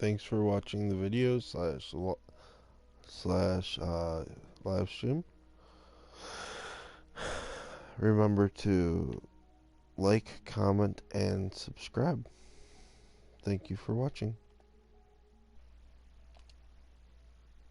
Thanks for watching the video slash live stream. Remember to like, comment, and subscribe. Thank you for watching.